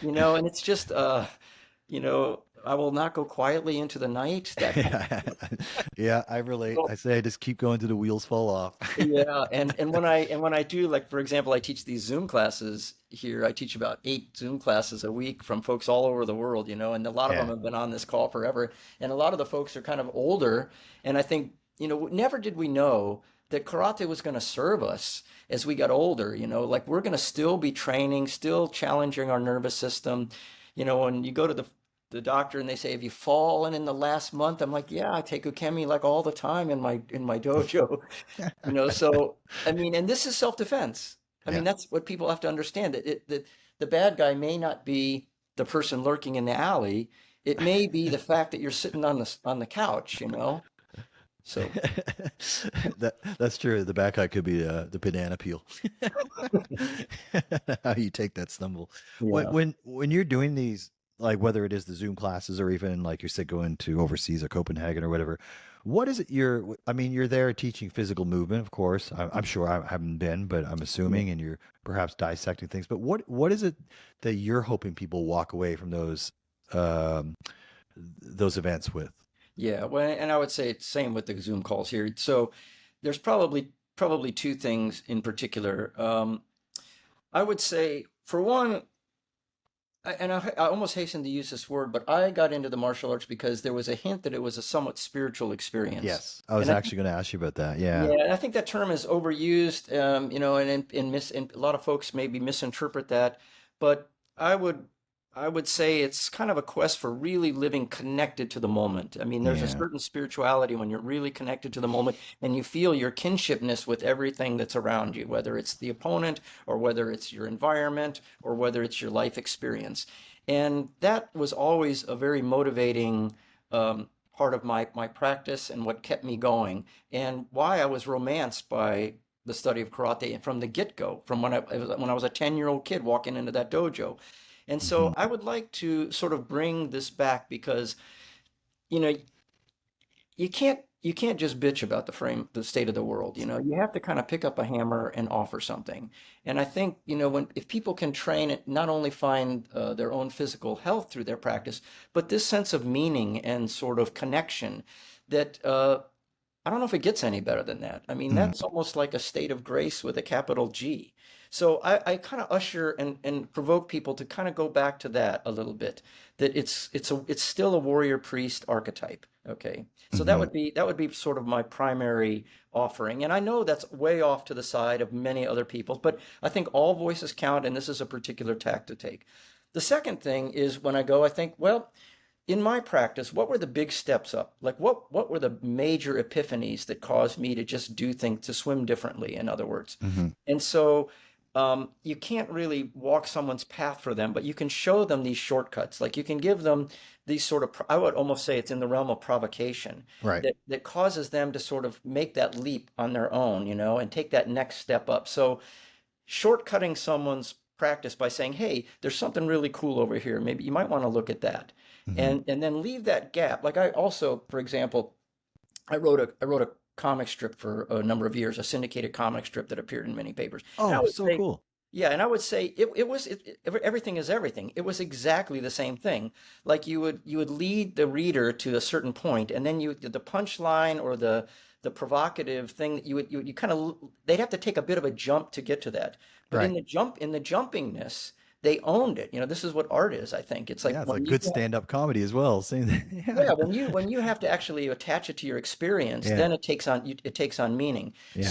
and it's just I will not go quietly into the night. That kind Yeah, yeah, I relate. of I say I just keep going till the wheels fall off. yeah, and when I do, like for example, I teach these Zoom classes here. I teach about 8 Zoom classes a week from folks all over the world, and a lot of them Yeah. have been on this call forever. And a lot of the folks are kind of older, and I think, never did we know that karate was going to serve us as we got older, like we're going to still be training, still challenging our nervous system. When you go to the doctor and they say, "Have you fallen in the last month?" I'm like, "Yeah, I take ukemi like all the time in my dojo." So I mean, and this is self-defense. I mean, Yeah. that's what people have to understand. That the bad guy may not be the person lurking in the alley. It may be the fact that you're sitting on the couch. So That's true. The back eye could be the banana peel. How you take that stumble. When yeah, when you're doing these, like whether it is the Zoom classes or even like you said going to overseas or Copenhagen or whatever, what is it I mean, you're there teaching physical movement, of course. I'm sure I haven't been, but I'm yeah, assuming, and you're perhaps dissecting things. But what is it that you're hoping people walk away from um, those events with? yeah. Well, and I would say it's same with the Zoom calls here. So there's probably two things in particular. I would say for one, I almost hasten to use this word, but I got into the martial arts because there was a hint that it was a somewhat spiritual experience. Yes, I was And I actually going to ask you about that. Yeah. Yeah, I think that term is overused, and a lot of folks maybe misinterpret that. But I would, I would say it's kind of a quest for really living connected to the moment. I mean, there's a Yeah. certain spirituality when you're really connected to the moment and you feel your kinshipness with everything that's around you, whether it's the opponent or whether it's your environment or whether it's your life experience. And that was always a very motivating part of my practice and what kept me going, and why I was romanced by the study of karate from the get-go, from when I was a 10-year-old kid walking into that dojo. And so Hmm. I would like to sort of bring this back because, you know, you can't just bitch about the state of the world. You have to kind of pick up a hammer and offer something. And I think, when if people can train it, not only find their own physical health through their practice, but this sense of meaning and sort of connection that I don't know if it gets any better than that. I mean, Hmm. that's almost like a state of grace with a capital G. So I kind of usher and provoke people to kind of go back to that a little bit, that it's still a warrior priest archetype. Okay. So that Hmm. would be sort of my primary offering. And I know that's way off to the side of many other people, but I think all voices count, and this is a particular tack to take. The second thing is when I go, I think, well, in my practice, what were the big steps up? Like what were the major epiphanies that caused me to just do things, to swim differently, in other words? Hmm. And so you can't really walk someone's path for them, but you can show them these shortcuts. Like you can give them these sort of, I would almost say it's in the realm of provocation Right. that causes them to sort of make that leap on their own, and take that next step up. So shortcutting someone's practice by saying, "Hey, there's something really cool over here. Maybe you might want to look at that." Hmm. And then leave that gap. Like I also, for example, I wrote a comic strip for a number of years, a syndicated comic strip that appeared in many papers. And I Oh, would so say, cool. yeah, and I would say everything is everything. It was exactly the same thing. Like you would lead the reader to a certain point, and then the punchline or the provocative thing that you kind of, they'd have to take a bit of a jump to get to that. But Right. in the jumpingness, they owned it. This is what art is, I think. It's like Yeah, it's when like you good stand-up comedy as well. Same thing. Yeah. yeah, when you have to actually attach it to your experience, Yeah. then it takes on meaning. Yeah.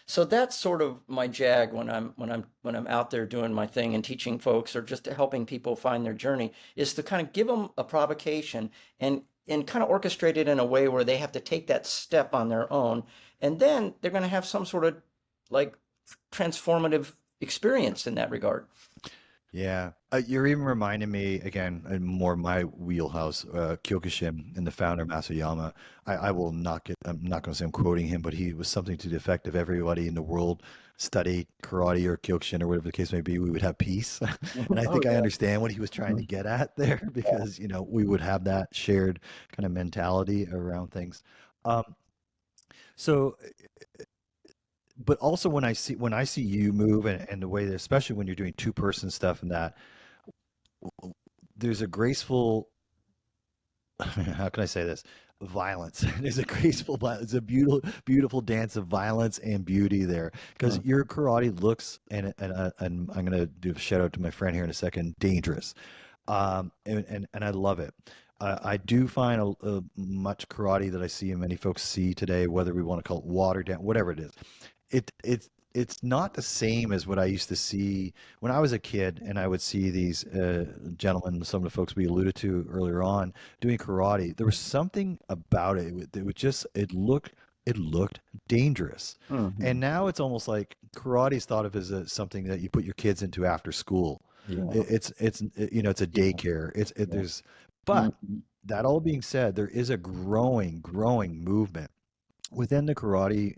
So that's sort of my jag when I'm out there doing my thing and teaching folks or just helping people find their journey, is to kind of give them a provocation and kind of orchestrate it in a way where they have to take that step on their own, and then they're going to have some sort of like transformative experience in that regard. Yeah. You're even reminding me again, more my wheelhouse, Kyokushin and the founder Masayama. I will not get, I'm not going to say I'm quoting him, but he was something to the effect of everybody in the world studied karate or Kyokushin or whatever the case may be, we would have peace. And I Oh think I yeah. understand what he was trying to Mhm. get at there Yeah. because, we would have that shared kind of mentality around things. Um, so but also when I see you move and the way that, especially when you're doing two-person stuff and that, there's a graceful how can I say this? Violence. There's a graceful violence. It's a beautiful dance of violence and beauty there. Because Mhm. your karate looks, and I'm gonna do a shout out to my friend here in a second, dangerous. And I love it. I do find a much karate that I see and many folks see today, whether we want to call it watered down, whatever it is, it's not the same as what I used to see when I was a kid, and I would see these gentlemen, some of the folks we alluded to earlier on, doing karate. There was something about it. It looked dangerous, and Mhm. now it's almost like karate is thought of as something that you put your kids into after school. Yeah. It's a Yeah. daycare. Yeah. But Mhm. that all being said, there is a growing movement within the karate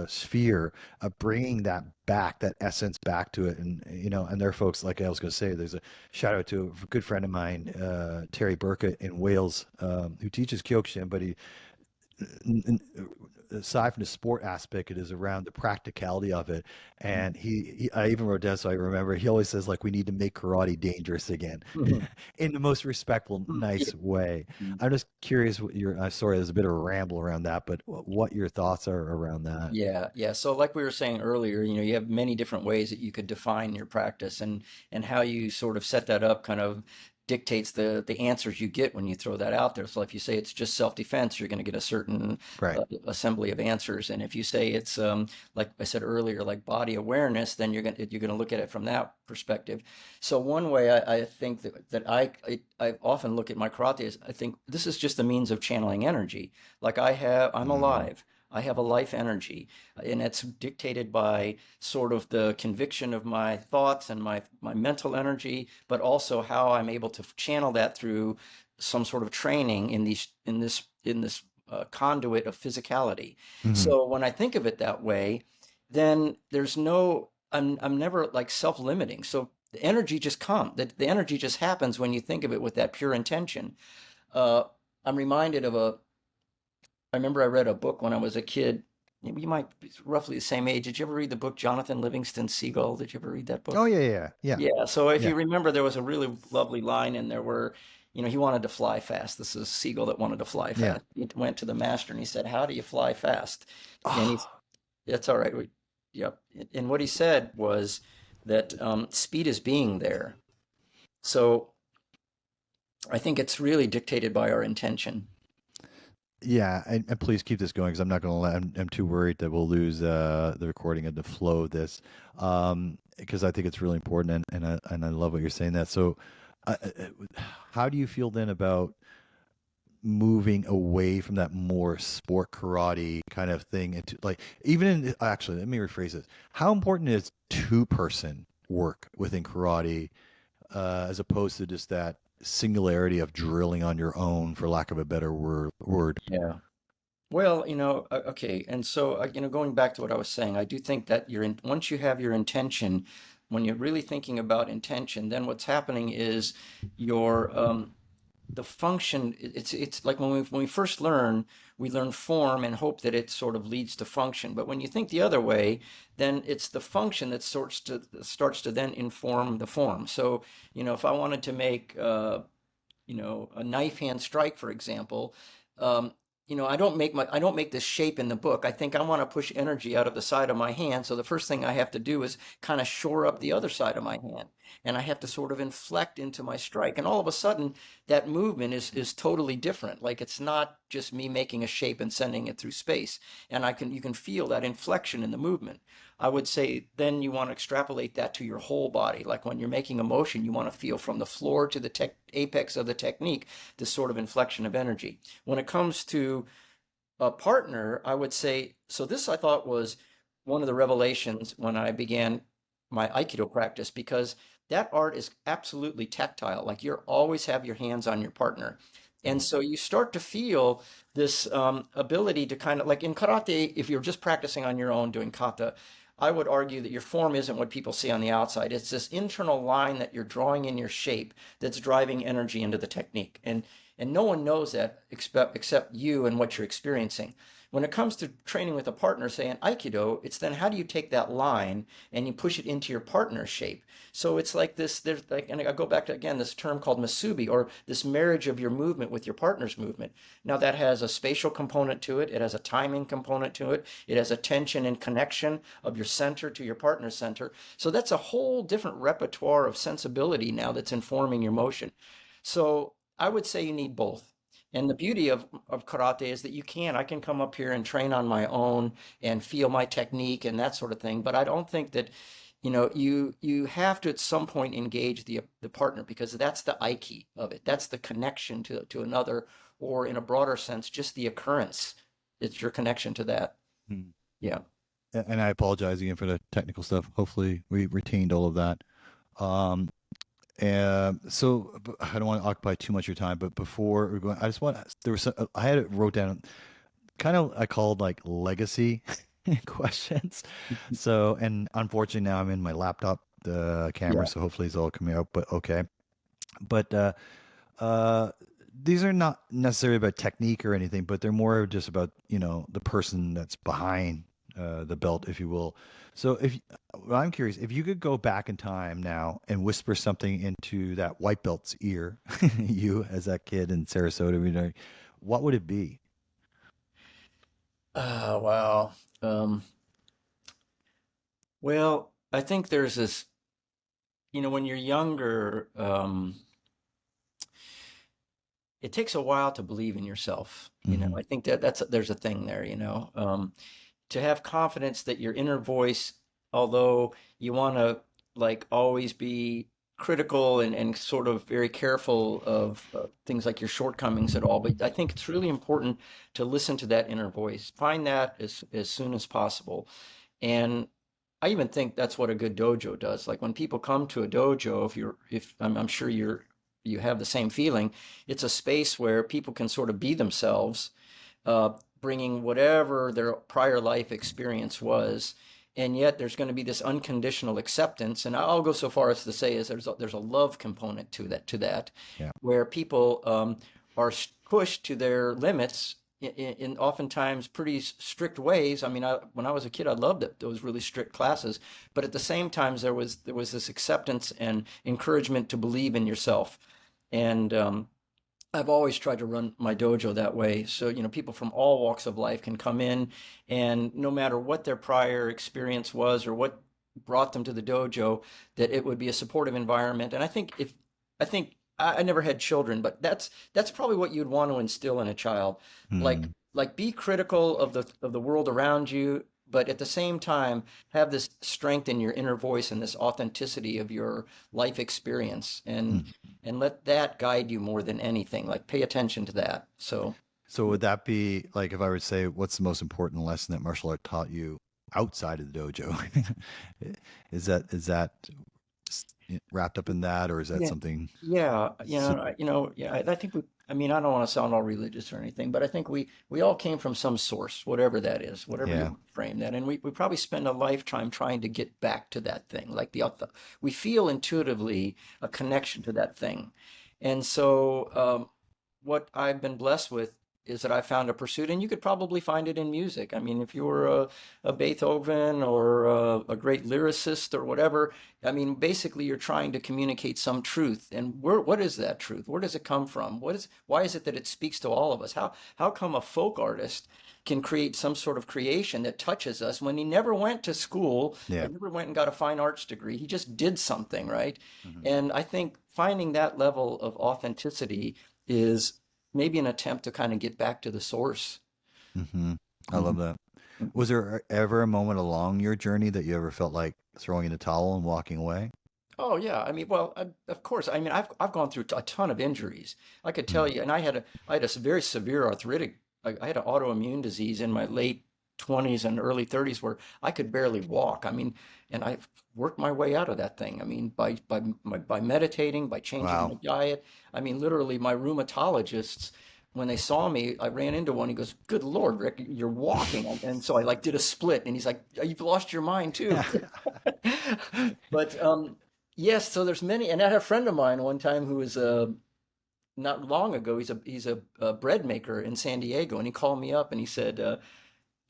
sphere of bringing that back, that essence back to it. And and there are folks, like I was going to say, there's a shout out to a good friend of mine, Terry Burkett in Wales, who teaches Kyokushin, but he, aside from the sport aspect, it is around the practicality of it. And I even wrote down so I remember. He always says like we need to make karate dangerous again, Mhm. in the most respectful, Yeah. nice way. Mhm. I'm just curious what your. Sorry, there's a bit of a ramble around that, but what your thoughts are around that. Yeah, yeah. So like we were saying earlier, you have many different ways that you could define your practice, and how you sort of set that up kind of dictates the answers you get when you throw that out there. So if you say it's just self-defense, you're going to get a certain Right. assembly of answers. And if you say it's like I said earlier, like body awareness, then you're going to look at it from that perspective. So one way I think that I often look at my karate is I think this is just a means of channeling energy. Like I'm Mm, alive. I have a life energy, and it's dictated by sort of the conviction of my thoughts and my mental energy, but also how I'm able to channel that through some sort of training in this conduit of physicality. Hmm. So when I think of it that way, then there's no I'm never like self-limiting. So the energy just comes. The energy just happens when you think of it with that pure intention. Uh, I'm reminded of I remember I read a book when I was a kid. You might be roughly the same age. Did you ever read the book Jonathan Livingston Seagull? Did you ever read that Oh book? yeah, yeah, yeah, yeah. Yeah. So if Yeah. you remember, there was a really lovely line in there where, he wanted to fly fast. This is a seagull that wanted to fly Yeah. fast. He went to the master and he said, "How do you fly fast?" And he's, Oh, "That's all right. Yep." And what he said was that speed is being there. So I think it's really dictated by our intention. yeah, and please keep this going because I'm not going to let. I'm too worried that we'll lose the recording and the flow of this, because I think it's really important, and I love what you're saying. That so, how do you feel then about moving away from that more sport karate kind of thing into like even in actually let me rephrase this. How important is two-person work within karate as opposed to just that singularity of drilling on your own, for lack of a better word? Yeah. Well, okay, and so going back to what I was saying, I do think that once you have your intention, when you're really thinking about intention, then what's happening is your the function. It's like when we first learn, we learn form and hope that it sort of leads to function. But when you think the other way, then it's the function that starts to then inform the form. So, if I wanted to make a knife hand strike, for example, um, I don't make this shape in the book. I think I want to push energy out of the side of my hand. So the first thing I have to do is kind of shore up the other side of my hand. And I have to sort of inflect into my strike. And all of a sudden that movement is totally different. Like it's not just me making a shape and sending it through space. And you can feel that inflection in the movement. I would say then you want to extrapolate that to your whole body. Like when you're making a motion, you want to feel from the floor to the apex of the technique, this sort of inflection of energy. When it comes to a partner, I would say, so this I thought was one of the revelations when I began my Aikido practice, because that art is absolutely tactile. Like you always have your hands on your partner. And so you start to feel this ability to kind of like in karate, if you're just practicing on your own doing kata, I would argue that your form isn't what people see on the outside. It's this internal line that you're drawing in your shape that's driving energy into the technique. And no one knows that except you and what you're experiencing. When it comes to training with a partner, say in Aikido, it's then how do you take that line and you push it into your partner's shape? So it's like this, there's like, and I go back to again this term called masubi, or this marriage of your movement with your partner's movement. Now that has a spatial component to it, it has a timing component to it, it has a tension and connection of your center to your partner's center. So that's a whole different repertoire of sensibility now that's informing your motion. So I would say you need both. And the beauty of karate is that I can come up here and train on my own and feel my technique and that sort of thing. But I don't think that, you have to at some point engage the partner, because that's the aiki of it. That's the connection to another, or in a broader sense, just the occurrence. It's your connection to that. Hmm. Yeah. And I apologize again for the technical stuff. Hopefully, we retained all of that. Um, and so I don't want to occupy too much of your time, but before we're going, I just want there was I had it wrote down kind of I called like legacy questions. So and unfortunately now I'm in my laptop camera, Yeah. so hopefully it's all coming out. But okay, but uh, these are not necessarily about technique or anything, but they're more just about the person that's behind the belt, if you will. So if well, I'm curious, if you could go back in time now and whisper something into that white belt's ear, you as that kid in Sarasota, what would it be? Oh, wow. Um, well, I think there's this, when you're younger, it takes a while to believe in yourself. Hmm. I think there's a thing there, to have confidence that your inner voice, although you want to like always be critical and sort of very careful of things like your shortcomings at all. But I think it's really important to listen to that inner voice. Find that as soon as possible. And I even think that's what a good dojo does. Like when people come to a dojo, if I'm sure you have the same feeling, it's a space where people can sort of be themselves, uh, bringing whatever their prior life experience was, and yet there's going to be this unconditional acceptance. And I'll go so far as to say is there's a love component to that, Yeah. where people are pushed to their limits in oftentimes pretty strict ways. I mean, when I was a kid, I loved it, those really strict classes. But at the same time, there was this acceptance and encouragement to believe in yourself. And I've always tried to run my dojo that way. So, people from all walks of life can come in, and no matter what their prior experience was or what brought them to the dojo, that it would be a supportive environment. And I think I never had children, but that's probably what you'd want to instill in a child. Like Mm, like be critical of the world around you, but at the same time have this strength in your inner voice and this authenticity of your life experience, and mm. and let that guide you more than anything. Like pay attention to that. So So would that be like if I would say what's the most important lesson that martial art taught you outside of the dojo? Is that wrapped up in that, or is that yeah, something? yeah, So, yeah. I think I mean, I don't want to sound all religious or anything, but I think we all came from some source, whatever that is, whatever yeah. you frame that, and we probably spend a lifetime trying to get back to that thing. Like we feel intuitively a connection to that thing, and so what I've been blessed with is that I found a pursuit, and you could probably find it in music. I mean, if you were a Beethoven or a great lyricist or whatever, I mean, basically you're trying to communicate some truth. And what is that truth? Where does it come from? Why is it that it speaks to all of us? How come a folk artist can create some sort of creation that touches us when he never went to school Yeah. or never went and got a fine arts degree? He just did something, right? Mhm. And I think finding that level of authenticity is maybe an attempt to kind of get back to the source. Hmm. I love Mhm. that. Mhm. Was there ever a moment along your journey that you ever felt like throwing in the towel and walking away? Oh yeah, I mean, well, of course. I mean, I've gone through a ton of injuries. I could tell Mm. you, and I had a very severe arthritic. I had an autoimmune disease in my late 20s and early 30s where I could barely walk. I mean, and I worked my way out of that thing. I mean, by meditating, by changing my Wow. diet. I mean, literally, my rheumatologists, when they saw me, I ran into one. He goes, "Good Lord, Rick, you're walking." And so I like did a split, and he's like, "You've lost your mind too." But yes, so there's many, and I had a friend of mine one time who was not long ago. He's a bread maker in San Diego, and he called me up and he said,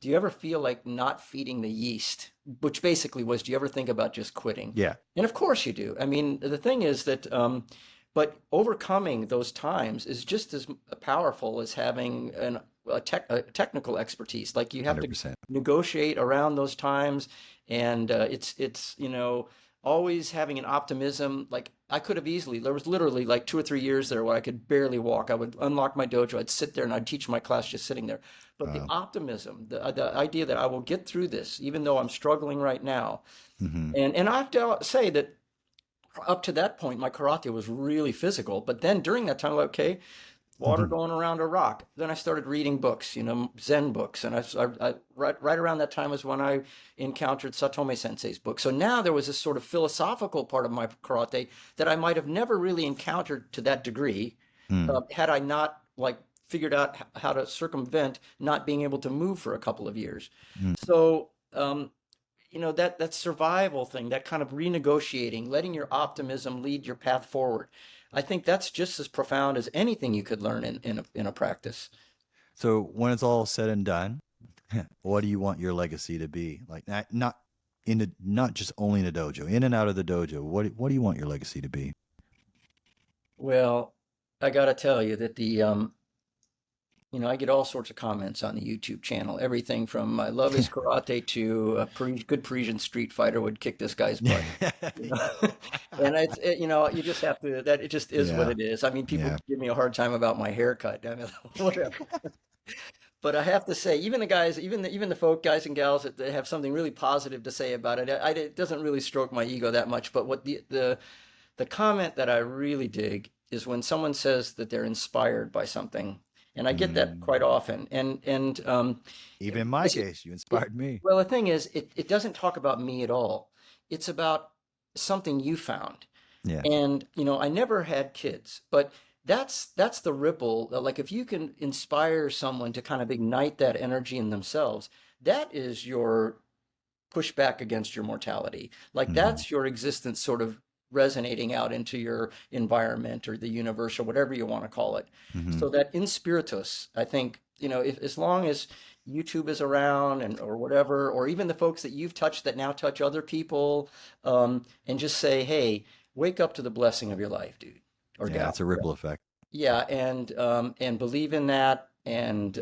"Do you ever feel like not feeding the yeast?" Which basically was, "Do you ever think about just quitting?" Yeah. And of course you do. I mean, the thing is that, but overcoming those times is just as powerful as having a technical expertise. Like you have to 100%. negotiate around those times, and it's always having an optimism. Like I could have easily, there was literally like 2 or 3 years there where I could barely walk. I would unlock my dojo, I'd sit there and I'd teach my class just sitting there. But the Wow. optimism, the idea that I will get through this, even though I'm struggling right now. Hmm. And I have to say that up to that point, my karate was really physical. But then during that time, like, okay, water Hmm. going around a rock. Then I started reading books, Zen books. And right around that time was when I encountered Satome Sensei's book. So now there was this sort of philosophical part of my karate that I might have never really encountered to that degree, Mm. had I not like figured out how to circumvent not being able to move for a couple of years. Mm. So that survival thing, that kind of renegotiating, letting your optimism lead your path forward. I think that's just as profound as anything you could learn in a practice. So when it's all said and done, what do you want your legacy to be? Like not just only in the dojo, in and out of the dojo. What do you want your legacy to be? Well, I got to tell you that I get all sorts of comments on the YouTube channel. Everything from "I love his karate" to "Good Parisian street fighter would kick this guy's butt." You know? And you just have to. That it just is what Yeah. it is. I mean, people Yeah. give me a hard time about my haircut. I mean, whatever. But I have to say, even the guys, even the folk guys and gals that have something really positive to say about it, it doesn't really stroke my ego that much. But what the the comment that I really dig is when someone says that they're inspired by something, and I get that Mm. quite often. Even in my Because case, you it inspired me. well, the thing is, it doesn't talk about me at all. It's about something you found. Yeah. And, I never had kids, but that's the ripple. Like if you can inspire someone to kind of ignite that energy in themselves, that is your push back against your mortality. Like Hmm. that's your existence sort of resonating out into your environment or the universe or whatever you want to call it. Hmm. So that in spiritus, I think, if as long as YouTube is around and or whatever, or even the folks that you've touched that now touch other people, and just say, hey, wake up to the blessing of your life, dude or Yeah, gal. it's a ripple effect. Yeah, and believe in that and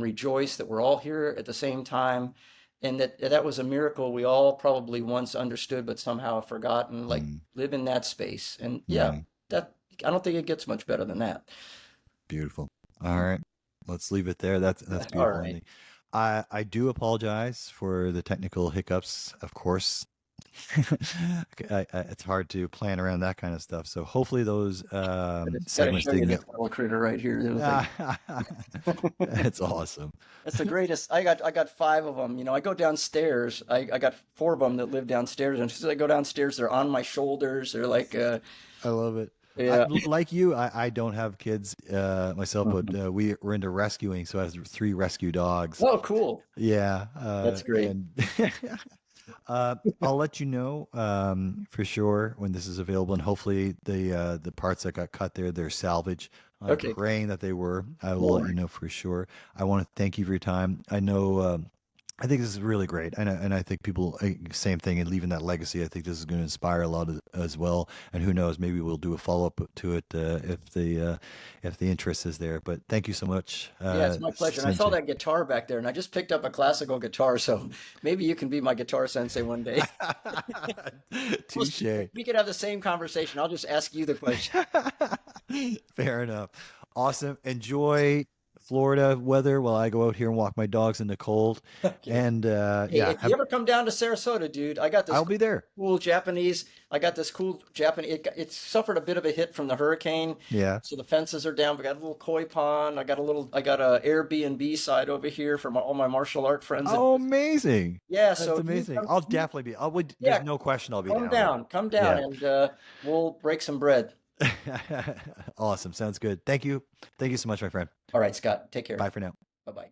rejoice that we're all here at the same time and that was a miracle we all probably once understood but somehow have forgotten. Like Mm. live in that space. And yeah, Mm. that I don't think it gets much better than that. Beautiful. All right. Let's leave it there. That's All beautiful, right. Andy. I do apologize for the technical hiccups, of course. It's hard to plan around that kind of stuff. So hopefully those I just got to segments show you didn't this get. little critter right here. It was like It's awesome. that's the greatest. I got five of them. I go downstairs. I got four of them that live downstairs, and as soon as I go downstairs, they're on my shoulders. They're like, I love it. yeah. Like you, I don't have kids myself, but Mhm. we're into rescuing, so I have three rescue dogs. Oh, cool. Yeah, That's great. and I'll let you know for sure when this is available, and hopefully the parts that got cut there, they're salvage. I'm Okay, cool. praying that they were. I will No let you worries. know for sure. I want to thank you for your time. I know. I think this is really great, and I think people same thing, and leaving that legacy. I think this is going to inspire a lot as well. And who knows, maybe we'll do a follow up to it if the interest is there. But thank you so much, Yeah, it's my pleasure. And I saw Sensei. that guitar back there, and I just picked up a classical guitar, so maybe you can be my guitar sensei one day. Touche. We could have the same conversation. I'll just ask you the question. Fair enough. Awesome. Enjoy Florida weather while I go out here and walk my dogs in the cold. Okay. And Hey, yeah, if you ever come down to Sarasota, dude, I got this I'll be there. cool Japanese. I got this cool Japanese. It suffered a bit of a hit from the hurricane, Yeah. so the fences are down. We got a little koi pond. I got a Airbnb side over here for all my martial art friends that Oh, visit. amazing. Yeah, That's so amazing. I'll definitely be. There's yeah, no question I'll be down there. come down, Yeah. and we'll break some bread. Awesome. Sounds good. Thank you. Thank you so much, my friend. All right, Scott, take care. Bye for now. Bye bye.